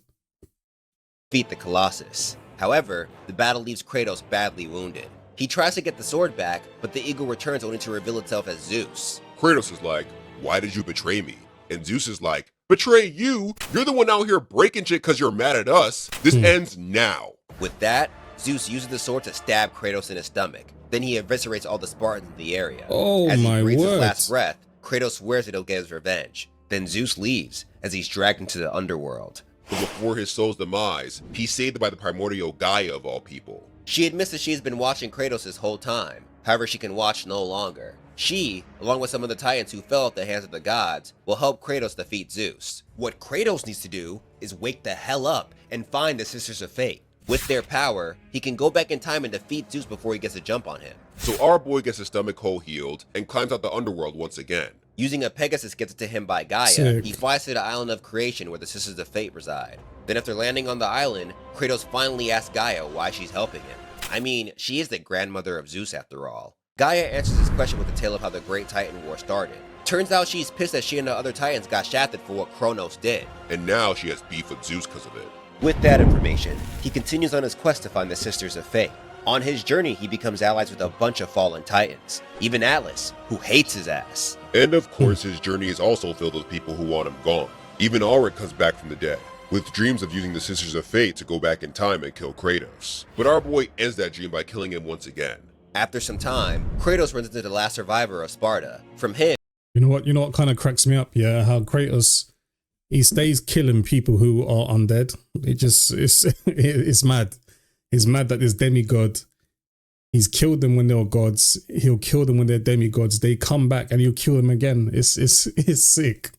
defeat the Colossus. However, the battle leaves Kratos badly wounded. He tries to get the sword back, but the eagle returns only to reveal itself as Zeus. Kratos is like, why did you betray me? And Zeus is like, betray you? You're the one out here breaking shit because you're mad at us. This ends now. With that, Zeus uses the sword to stab Kratos in his stomach. Then he eviscerates all the Spartans in the area. Oh, as my he breathes his word. last breath, Kratos swears that he'll get his revenge. Then Zeus leaves, as he's dragged into the underworld. But before his soul's demise, he's saved by the primordial Gaia of all people. She admits that she has been watching Kratos this whole time. However, she can watch no longer. She, along with some of the Titans who fell at the hands of the gods, will help Kratos defeat Zeus. What Kratos needs to do is wake the hell up and find the Sisters of Fate. With their power, he can go back in time and defeat Zeus before he gets a jump on him. So our boy gets his stomach hole healed and climbs out the underworld once again. Using a Pegasus gets it to him by Gaia, Sick. he flies to the island of creation where the Sisters of Fate reside. Then after landing on the island, Kratos finally asks Gaia why she's helping him. I mean, she is the grandmother of Zeus after all. Gaia answers his question with a tale of how the Great Titan War started. Turns out she's pissed that she and the other Titans got shafted for what Kronos did. And now she has beef with Zeus because of it. With that information, he continues on his quest to find the Sisters of Fate. On his journey, he becomes allies with a bunch of fallen Titans, even Atlas, who hates his ass. And of course, his journey is also filled with people who want him gone. Even Ulrich comes back from the dead, with dreams of using the Sisters of Fate to go back in time and kill Kratos. But our boy ends that dream by killing him once again. After some time, Kratos runs into the last survivor of Sparta. From him, You know what kind of cracks me up? Yeah, how Kratos, he stays killing people who are undead. It's mad. He's mad that this demigod, he's killed them when they were gods. He'll kill them when they're demigods. They come back and he'll kill them again. It's sick.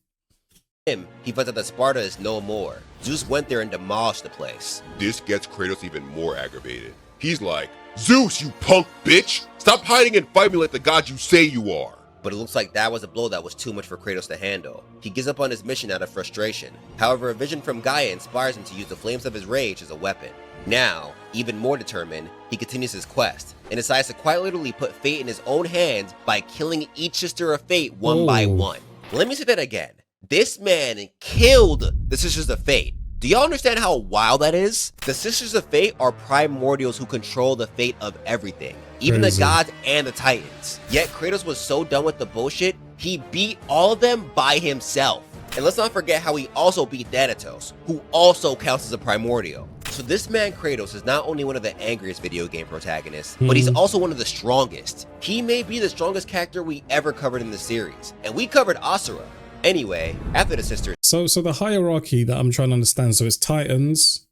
he finds out that Sparta is no more. Zeus went there and demolished the place. This gets Kratos even more aggravated. He's like, Zeus, you punk bitch! Stop hiding and fight me like the god you say you are! But it looks like that was a blow that was too much for Kratos to handle. He gives up on his mission out of frustration. However, a vision from Gaia inspires him to use the flames of his rage as a weapon. Now, even more determined, he continues his quest and decides to quite literally put fate in his own hands by killing each sister of fate one by one. Let me say that again. This man killed the Sisters of Fate. Do y'all understand how wild that is? The Sisters of Fate are primordials who control the fate of everything, even the gods and the titans. Yet Kratos was so done with the bullshit, he beat all of them by himself. And let's not forget how he also beat Thanatos, who also counts as a primordial. So this man Kratos is not only one of the angriest video game protagonists, but he's also one of the strongest. He may be the strongest character we ever covered in the series, and we covered Asura. Anyway, after the sisters. So the hierarchy that I'm trying to understand, so it's Titans,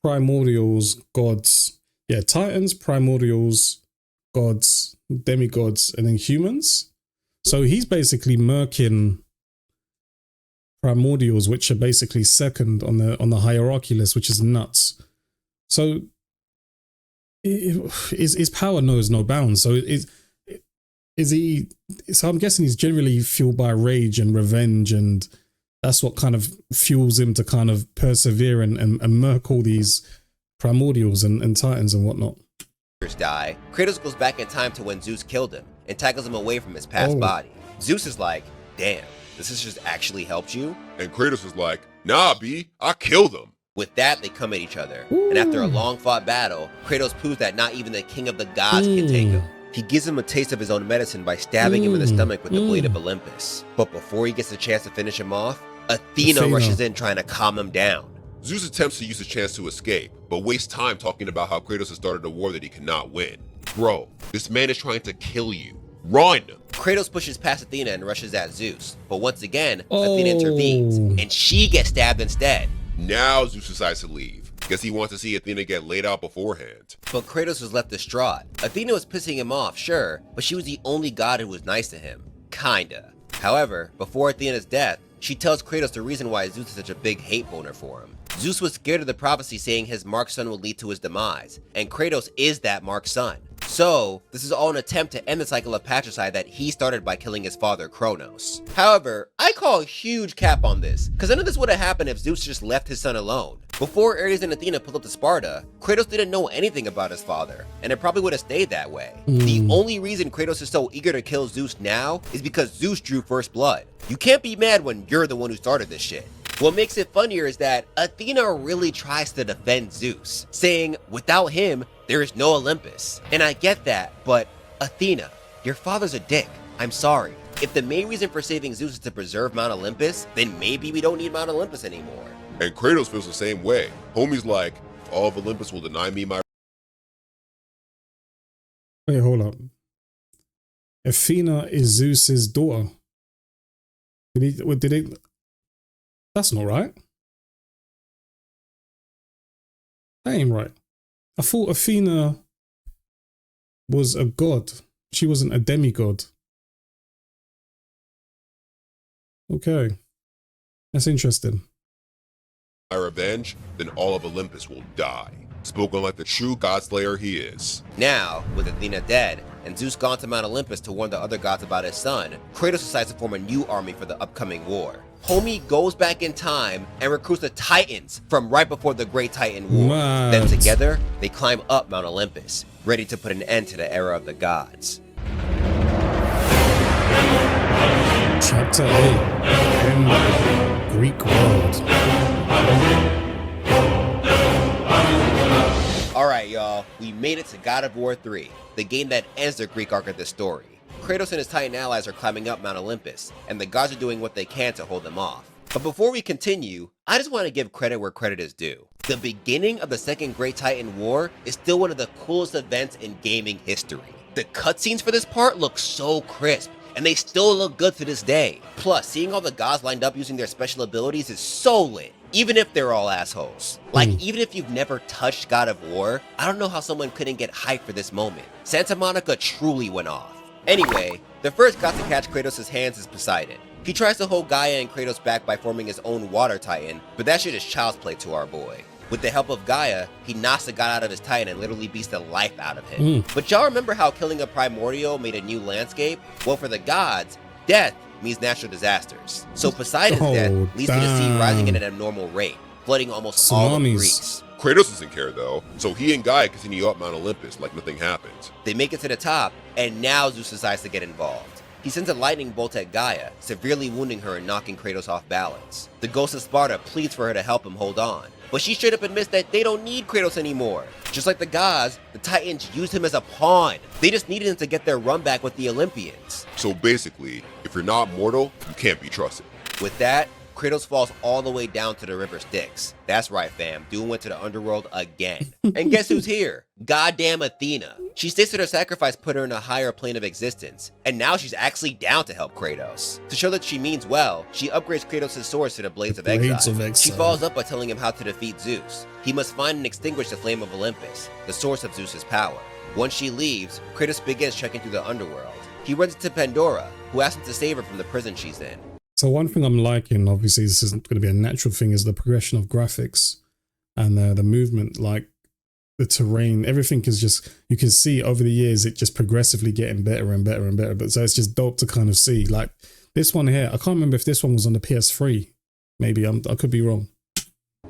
primordials, gods. Yeah, Titans, primordials, gods, demigods, and then humans. So he's basically murking primordials, which are basically second on the hierarchy list, which is nuts. So his power knows no bounds. So so I'm guessing he's generally fueled by rage and revenge, and that's what kind of fuels him to kind of persevere and murk all these primordials and titans and whatnot. Die, Kratos goes back in time to when Zeus killed him and tackles him away from his past body. Zeus is like, damn, the sisters actually helped you? And Kratos is like, nah, B, I killed them. With that, they come at each other. And after a long fought battle, Kratos proves that not even the king of the gods can take him. He gives him a taste of his own medicine by stabbing him in the stomach with the blade of Olympus. But before he gets a chance to finish him off, Athena rushes in trying to calm him down. Zeus attempts to use the chance to escape, but wastes time talking about how Kratos has started a war that he cannot win. Bro, this man is trying to kill you. Run! Kratos pushes past Athena and rushes at Zeus. But once again, Athena intervenes, and she gets stabbed instead. Now Zeus decides to leave. Guess he wants to see Athena get laid out beforehand. But Kratos was left distraught. Athena was pissing him off, sure, but she was the only god who was nice to him. Kinda. However, before Athena's death, she tells Kratos the reason why Zeus is such a big hate boner for him. Zeus was scared of the prophecy saying his marked son would lead to his demise, and Kratos is that marked son. So, this is all an attempt to end the cycle of patricide that he started by killing his father, Kronos. However, I call a huge cap on this, because none of this would have happened if Zeus just left his son alone. Before Ares and Athena pulled up to Sparta, Kratos didn't know anything about his father, and it probably would have stayed that way. The only reason Kratos is so eager to kill Zeus now is because Zeus drew first blood. You can't be mad when you're the one who started this shit. What makes it funnier is that Athena really tries to defend Zeus, saying, without him, there is no Olympus. And I get that, but Athena, your father's a dick. I'm sorry. If the main reason for saving Zeus is to preserve Mount Olympus, then maybe we don't need Mount Olympus anymore. And Kratos feels the same way. Homie's like, if all of Olympus will deny me my... Wait, hold up. Athena is Zeus's daughter. Did they... That's not right. That ain't right. I thought Athena was a god. She wasn't a demigod. Okay. That's interesting. My revenge, then all of Olympus will die. Spoken like the true godslayer he is. Now, with Athena dead, and Zeus gone to Mount Olympus to warn the other gods about his son, Kratos decides to form a new army for the upcoming war. Homie goes back in time and recruits the Titans from right before the Great Titan War. What? Then together, they climb up Mount Olympus, ready to put an end to the era of the gods. Chapter 8. In the Greek world. Alright y'all, we made it to God of War 3, the game that ends the Greek arc of this story. Kratos and his Titan allies are climbing up Mount Olympus, and the gods are doing what they can to hold them off. But before we continue, I just want to give credit where credit is due. The beginning of the Second Great Titan War is still one of the coolest events in gaming history. The cutscenes for this part look so crisp, and they still look good to this day. Plus, seeing all the gods lined up using their special abilities is so lit, even if they're all assholes. Like, even if you've never touched God of War, I don't know how someone couldn't get hyped for this moment. Santa Monica truly went off. Anyway, the first god to catch Kratos' hands is Poseidon. He tries to hold Gaia and Kratos back by forming his own water titan, but that shit is child's play to our boy. With the help of Gaia, he knocks the god out of his titan and literally beats the life out of him. But y'all remember how killing a primordial made a new landscape? Well, for the gods, death means natural disasters. So Poseidon's death leads to the sea rising at an abnormal rate, flooding almost all of Greece. Kratos doesn't care though, so he and Gaia continue up Mount Olympus like nothing happened. They make it to the top, and now Zeus decides to get involved. He sends a lightning bolt at Gaia, severely wounding her and knocking Kratos off balance. The Ghost of Sparta pleads for her to help him hold on, but she straight up admits that they don't need Kratos anymore. Just like the gods, the Titans used him as a pawn. They just needed him to get their run back with the Olympians. So basically, if you're not mortal, you can't be trusted. With that, Kratos falls all the way down to the river Styx. That's right, fam. Dude went to the underworld again. And guess who's here? Goddamn Athena. She states that her sacrifice put her in a higher plane of existence, and now she's actually down to help Kratos. To show that she means well, she upgrades Kratos' swords to the Blades of Exile. She follows up by telling him how to defeat Zeus. He must find and extinguish the flame of Olympus, the source of Zeus' power. Once she leaves, Kratos begins trekking through the underworld. He runs into Pandora, who asks him to save her from the prison she's in. So one thing I'm liking, obviously this isn't going to be a natural thing, is the progression of graphics and the movement, like the terrain, everything is just, you can see over the years it just progressively getting better and better and better. But so it's just dope to kind of see. Like this one here, I can't remember if this one was on the PS3. Maybe I could be wrong.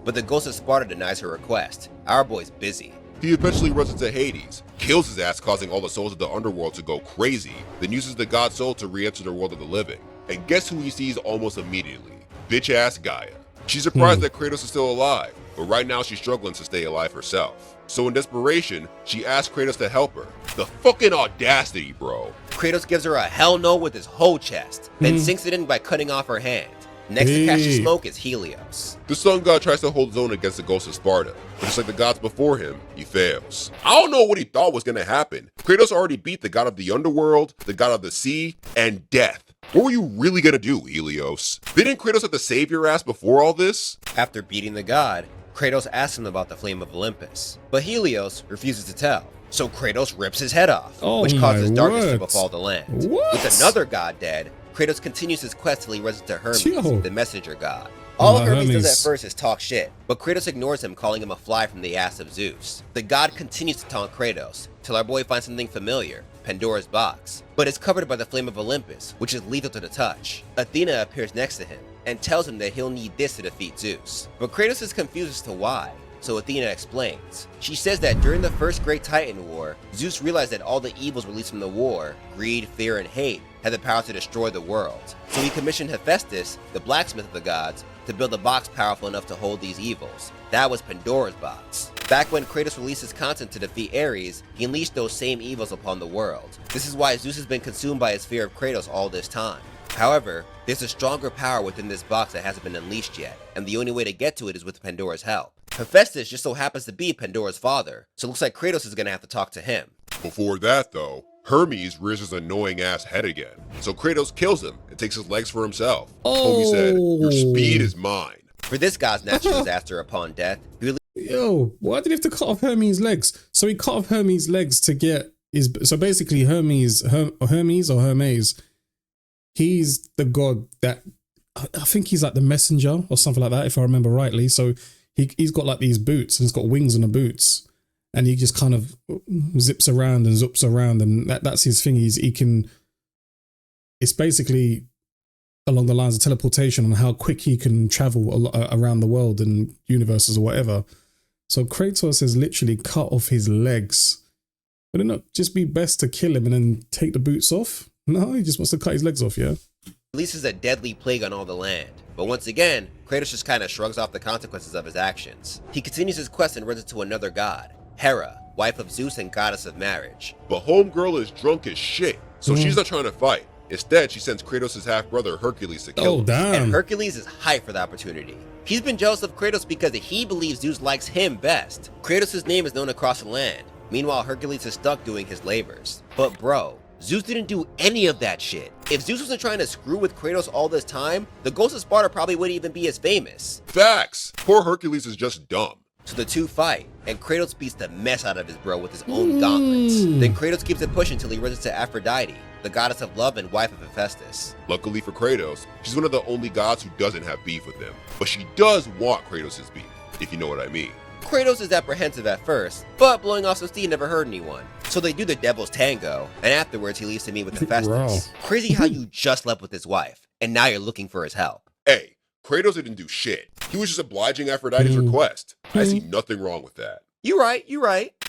But the Ghost of Sparta denies her request. Our boy's busy. He eventually runs into Hades, kills his ass, causing all the souls of the underworld to go crazy, then uses the god soul to re-enter the world of the living. And guess who he sees almost immediately? Bitch ass Gaia. She's surprised that Kratos is still alive, but right now she's struggling to stay alive herself. So in desperation, she asks Kratos to help her. The fucking audacity, bro. Kratos gives her a hell no with his whole chest, then sinks it in by cutting off her hand. Next to catch the smoke is Helios. The sun god tries to hold his own against the Ghost of Sparta, but just like the gods before him, he fails. I don't know what he thought was gonna happen. Kratos already beat the god of the underworld, the god of the sea, and death. What were you really gonna do, Helios? Didn't Kratos have to save your ass before all this? After beating the god, Kratos asks him about the flame of Olympus, but Helios refuses to tell. So Kratos rips his head off, which causes darkness to befall the land. With another god dead, Kratos continues his quest till he runs into Hermes, the messenger god. All Hermes does at first is talk shit, but Kratos ignores him, calling him a fly from the ass of Zeus. The god continues to taunt Kratos, till our boy finds something familiar, Pandora's box, but it's covered by the flame of Olympus, which is lethal to the touch. Athena appears next to him, and tells him that he'll need this to defeat Zeus. But Kratos is confused as to why, so Athena explains. She says that during the first Great Titan War, Zeus realized that all the evils released from the war, greed, fear, and hate, had the power to destroy the world. So he commissioned Hephaestus, the blacksmith of the gods, to build a box powerful enough to hold these evils. That was Pandora's box. Back when Kratos released his content to defeat Ares, he unleashed those same evils upon the world. This is why Zeus has been consumed by his fear of Kratos all this time. However, there's a stronger power within this box that hasn't been unleashed yet, and the only way to get to it is with Pandora's help. Hephaestus just so happens to be Pandora's father, so it looks like Kratos is gonna have to talk to him. Before that though, Hermes rears his annoying ass head again, so Kratos kills him and takes his legs for himself. Homie said, "Your speed is mine." For this guy's natural disaster upon death, Yo, why did he have to cut off Hermes' legs? So he cut off Hermes' legs to get his... So basically Hermes, he's the god that... I think he's like the messenger or something like that, if I remember rightly. So he's got like these boots and he's got wings on the boots. And he just kind of zips around and zoops around, and that's his thing. He can... It's basically along the lines of teleportation on how quick he can travel around the world and universes or whatever. So Kratos has literally cut off his legs. Would it not just be best to kill him and then take the boots off? No, he just wants to cut his legs off, yeah? releases a deadly plague on all the land. But once again, Kratos just kinda shrugs off the consequences of his actions. He continues his quest and runs into another god, Hera, wife of Zeus and goddess of marriage. But homegirl is drunk as shit, so she's not trying to fight. Instead, she sends Kratos' half-brother Hercules to kill him. Damn. And Hercules is hyped for the opportunity. He's been jealous of Kratos because he believes Zeus likes him best. Kratos' name is known across the land. Meanwhile, Hercules is stuck doing his labors. But bro, Zeus didn't do any of that shit. If Zeus wasn't trying to screw with Kratos all this time, the Ghost of Sparta probably wouldn't even be as famous. Facts! Poor Hercules is just dumb. So the two fight, and Kratos beats the mess out of his bro with his own gauntlets. Then Kratos keeps it pushing until he runs into Aphrodite, the goddess of love and wife of Hephaestus. Luckily for Kratos, she's one of the only gods who doesn't have beef with him. But she does want Kratos' beef, if you know what I mean. Kratos is apprehensive at first, but blowing off some steam never hurt anyone. So they do the devil's tango, and afterwards he leaves to meet with Hephaestus. Crazy how you just slept with his wife, and now you're looking for his help. Hey, Kratos didn't do shit. He was just obliging Aphrodite's request. I see nothing wrong with that. You're right.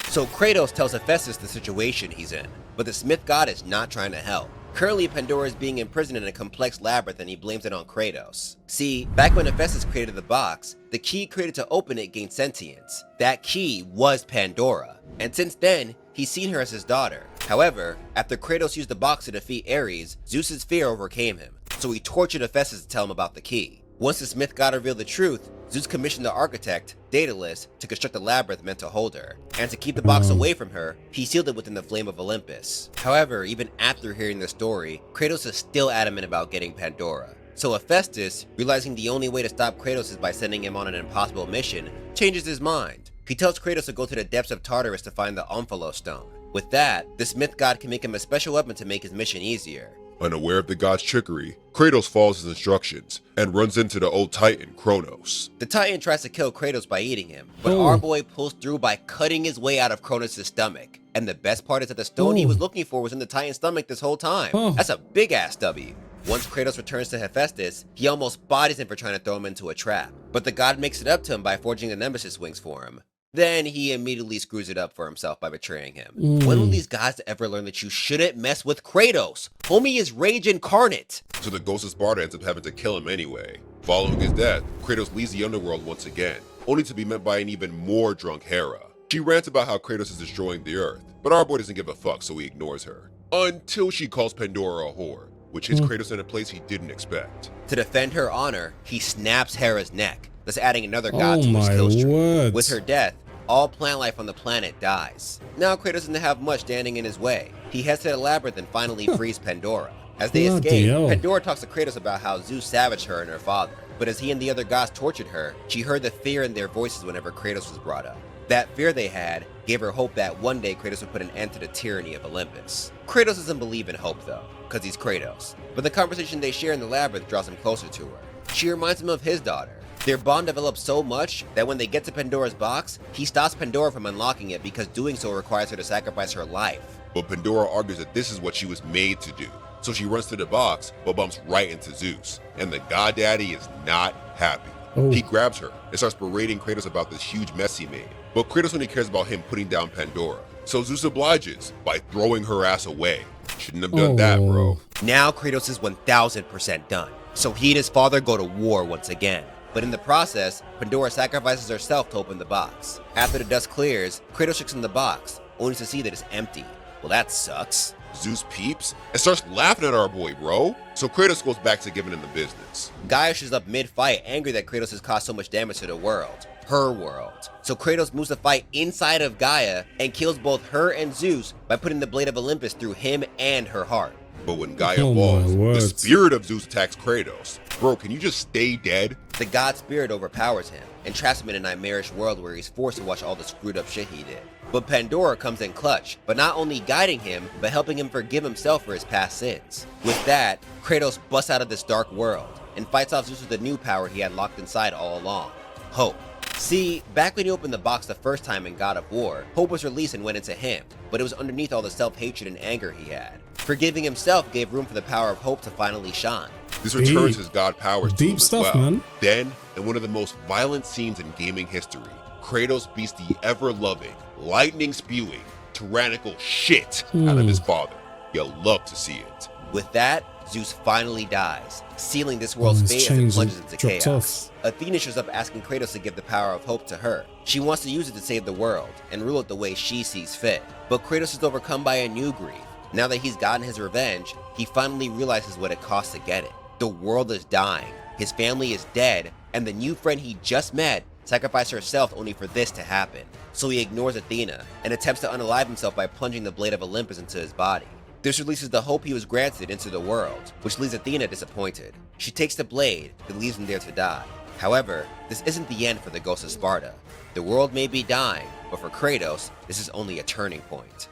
So Kratos tells Hephaestus the situation he's in, but the Smith god is not trying to help. Currently, Pandora is being imprisoned in a complex labyrinth and he blames it on Kratos. See, back when Hephaestus created the box, the key created to open it gained sentience. That key was Pandora, and since then, he's seen her as his daughter. However, after Kratos used the box to defeat Ares, Zeus's fear overcame him, so he tortured Hephaestus to tell him about the key. Once the Smith god revealed the truth, Zeus commissioned the architect, Daedalus, to construct a labyrinth meant to hold her, and to keep the box away from her, he sealed it within the flame of Olympus. However, even after hearing the story, Kratos is still adamant about getting Pandora. So Hephaestus, realizing the only way to stop Kratos is by sending him on an impossible mission, changes his mind. He tells Kratos to go to the depths of Tartarus to find the Omphalos stone. With that, the Smith god can make him a special weapon to make his mission easier. Unaware of the god's trickery, Kratos follows his instructions and runs into the old titan, Kronos. The titan tries to kill Kratos by eating him, but our boy pulls through by cutting his way out of Kronos' stomach. And the best part is that the stone he was looking for was in the titan's stomach this whole time. That's a big ass W. Once Kratos returns to Hephaestus, he almost bodies him for trying to throw him into a trap. But the god makes it up to him by forging the Nemesis wings for him. Then he immediately screws it up for himself by betraying him. When will these gods ever learn that you shouldn't mess with Kratos? Homie is rage incarnate. So the Ghost of Sparta ends up having to kill him anyway. Following his death, Kratos leaves the underworld once again, only to be met by an even more drunk Hera. She rants about how Kratos is destroying the earth, but our boy doesn't give a fuck, so he ignores her. Until she calls Pandora a whore, which hits Kratos in a place he didn't expect. To defend her honor, he snaps Hera's neck, thus adding another god to his kill streak. With her death, all plant life on the planet dies. Now Kratos doesn't have much standing in his way. He heads to the labyrinth and finally frees Pandora. As they escape, Pandora talks to Kratos about how Zeus savaged her and her father. But as he and the other gods tortured her, she heard the fear in their voices whenever Kratos was brought up. That fear they had gave her hope that one day Kratos would put an end to the tyranny of Olympus. Kratos doesn't believe in hope though, because he's Kratos. But the conversation they share in the labyrinth draws him closer to her. She reminds him of his daughter. Their bond develops so much that when they get to Pandora's box, he stops Pandora from unlocking it because doing so requires her to sacrifice her life. But Pandora argues that this is what she was made to do. So she runs to the box, but bumps right into Zeus. And the god daddy is not happy. He grabs her and starts berating Kratos about this huge mess he made. But Kratos only cares about him putting down Pandora. So Zeus obliges by throwing her ass away. Shouldn't have done that, bro. Now Kratos is 1000% done. So he and his father go to war once again. But in the process, Pandora sacrifices herself to open the box. After the dust clears, Kratos checks in the box, only to see that it's empty. Well, that sucks. Zeus peeps and starts laughing at our boy, bro. So Kratos goes back to giving him the business. Gaia shows up mid-fight, angry that Kratos has caused so much damage to the world. Her world. So Kratos moves the fight inside of Gaia and kills both her and Zeus by putting the blade of Olympus through him and her heart. But when Gaia falls, the spirit of Zeus attacks Kratos. Bro, can you just stay dead? The god spirit overpowers him and traps him in a nightmarish world where he's forced to watch all the screwed up shit he did. But Pandora comes in clutch, but not only guiding him, but helping him forgive himself for his past sins. With that, Kratos busts out of this dark world and fights off Zeus with the new power he had locked inside all along, hope. See, back when he opened the box the first time in God of War, hope was released and went into him, but it was underneath all the self-hatred and anger he had. Forgiving himself gave room for the power of hope to finally shine. This returns his god powers to him as well. Man. Then, in one of the most violent scenes in gaming history, Kratos beats the ever-loving, lightning-spewing, tyrannical shit out of his father. You'll love to see it. With that, Zeus finally dies, sealing this world's fate as it plunges into chaos. Athena shows up asking Kratos to give the power of hope to her. She wants to use it to save the world and rule it the way she sees fit. But Kratos is overcome by a new grief. Now that he's gotten his revenge, he finally realizes what it costs to get it. The world is dying, his family is dead, and the new friend he just met sacrificed herself only for this to happen. So he ignores Athena and attempts to unalive himself by plunging the blade of Olympus into his body. This releases the hope he was granted into the world, which leaves Athena disappointed. She takes the blade and leaves him there to die. However, this isn't the end for the Ghost of Sparta. The world may be dying, but for Kratos, this is only a turning point.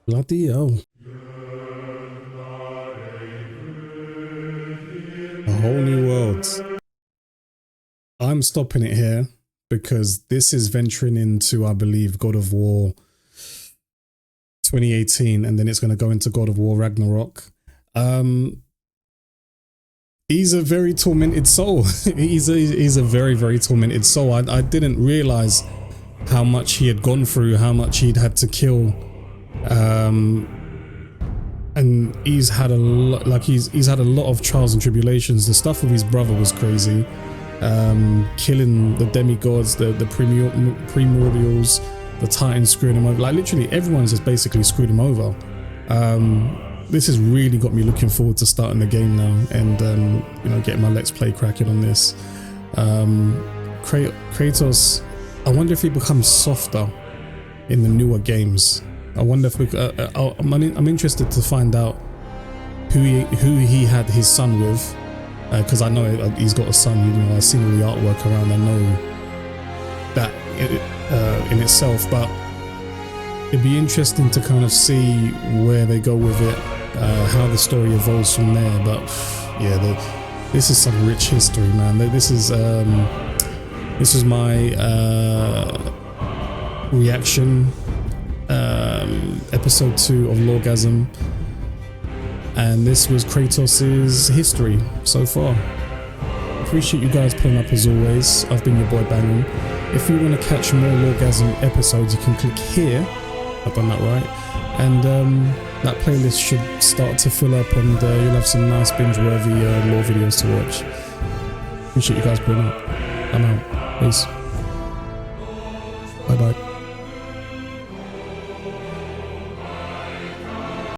Bloody hell. A whole new world. I'm stopping it here because this is venturing into, I believe, God of War 2018, and then it's going to go into God of War Ragnarok. He's a very tormented soul. he's a very, very tormented soul. I didn't realize how much he had gone through, how much he'd had to kill. And he's had a lot, like he's had a lot of trials and tribulations. The stuff with his brother was crazy. Killing the demigods, the primordials, the Titans, screwing him over. Like literally everyone's just basically screwed him over. This has really got me looking forward to starting the game now and you know, getting my Let's Play cracking on this. Kratos, I wonder if he becomes softer in the newer games. I wonder if we I'm interested to find out who he had his son with, because I know he's got a son. You know, I've seen all the artwork around. I know that in itself, but it'd be interesting to kind of see where they go with it, how the story evolves from there. But yeah, this is some rich history, man. This is my reaction, episode 2 of Lorgasm, and this was Kratos's history so far. Appreciate you guys pulling up as always. I've been your boy Bangum. If you want to catch more Lorgasm episodes, you can click here. I've done that right, and that playlist should start to fill up, and you'll have some nice binge-worthy lore videos to watch. Appreciate you guys pulling up. I'm out. Peace. Bye bye.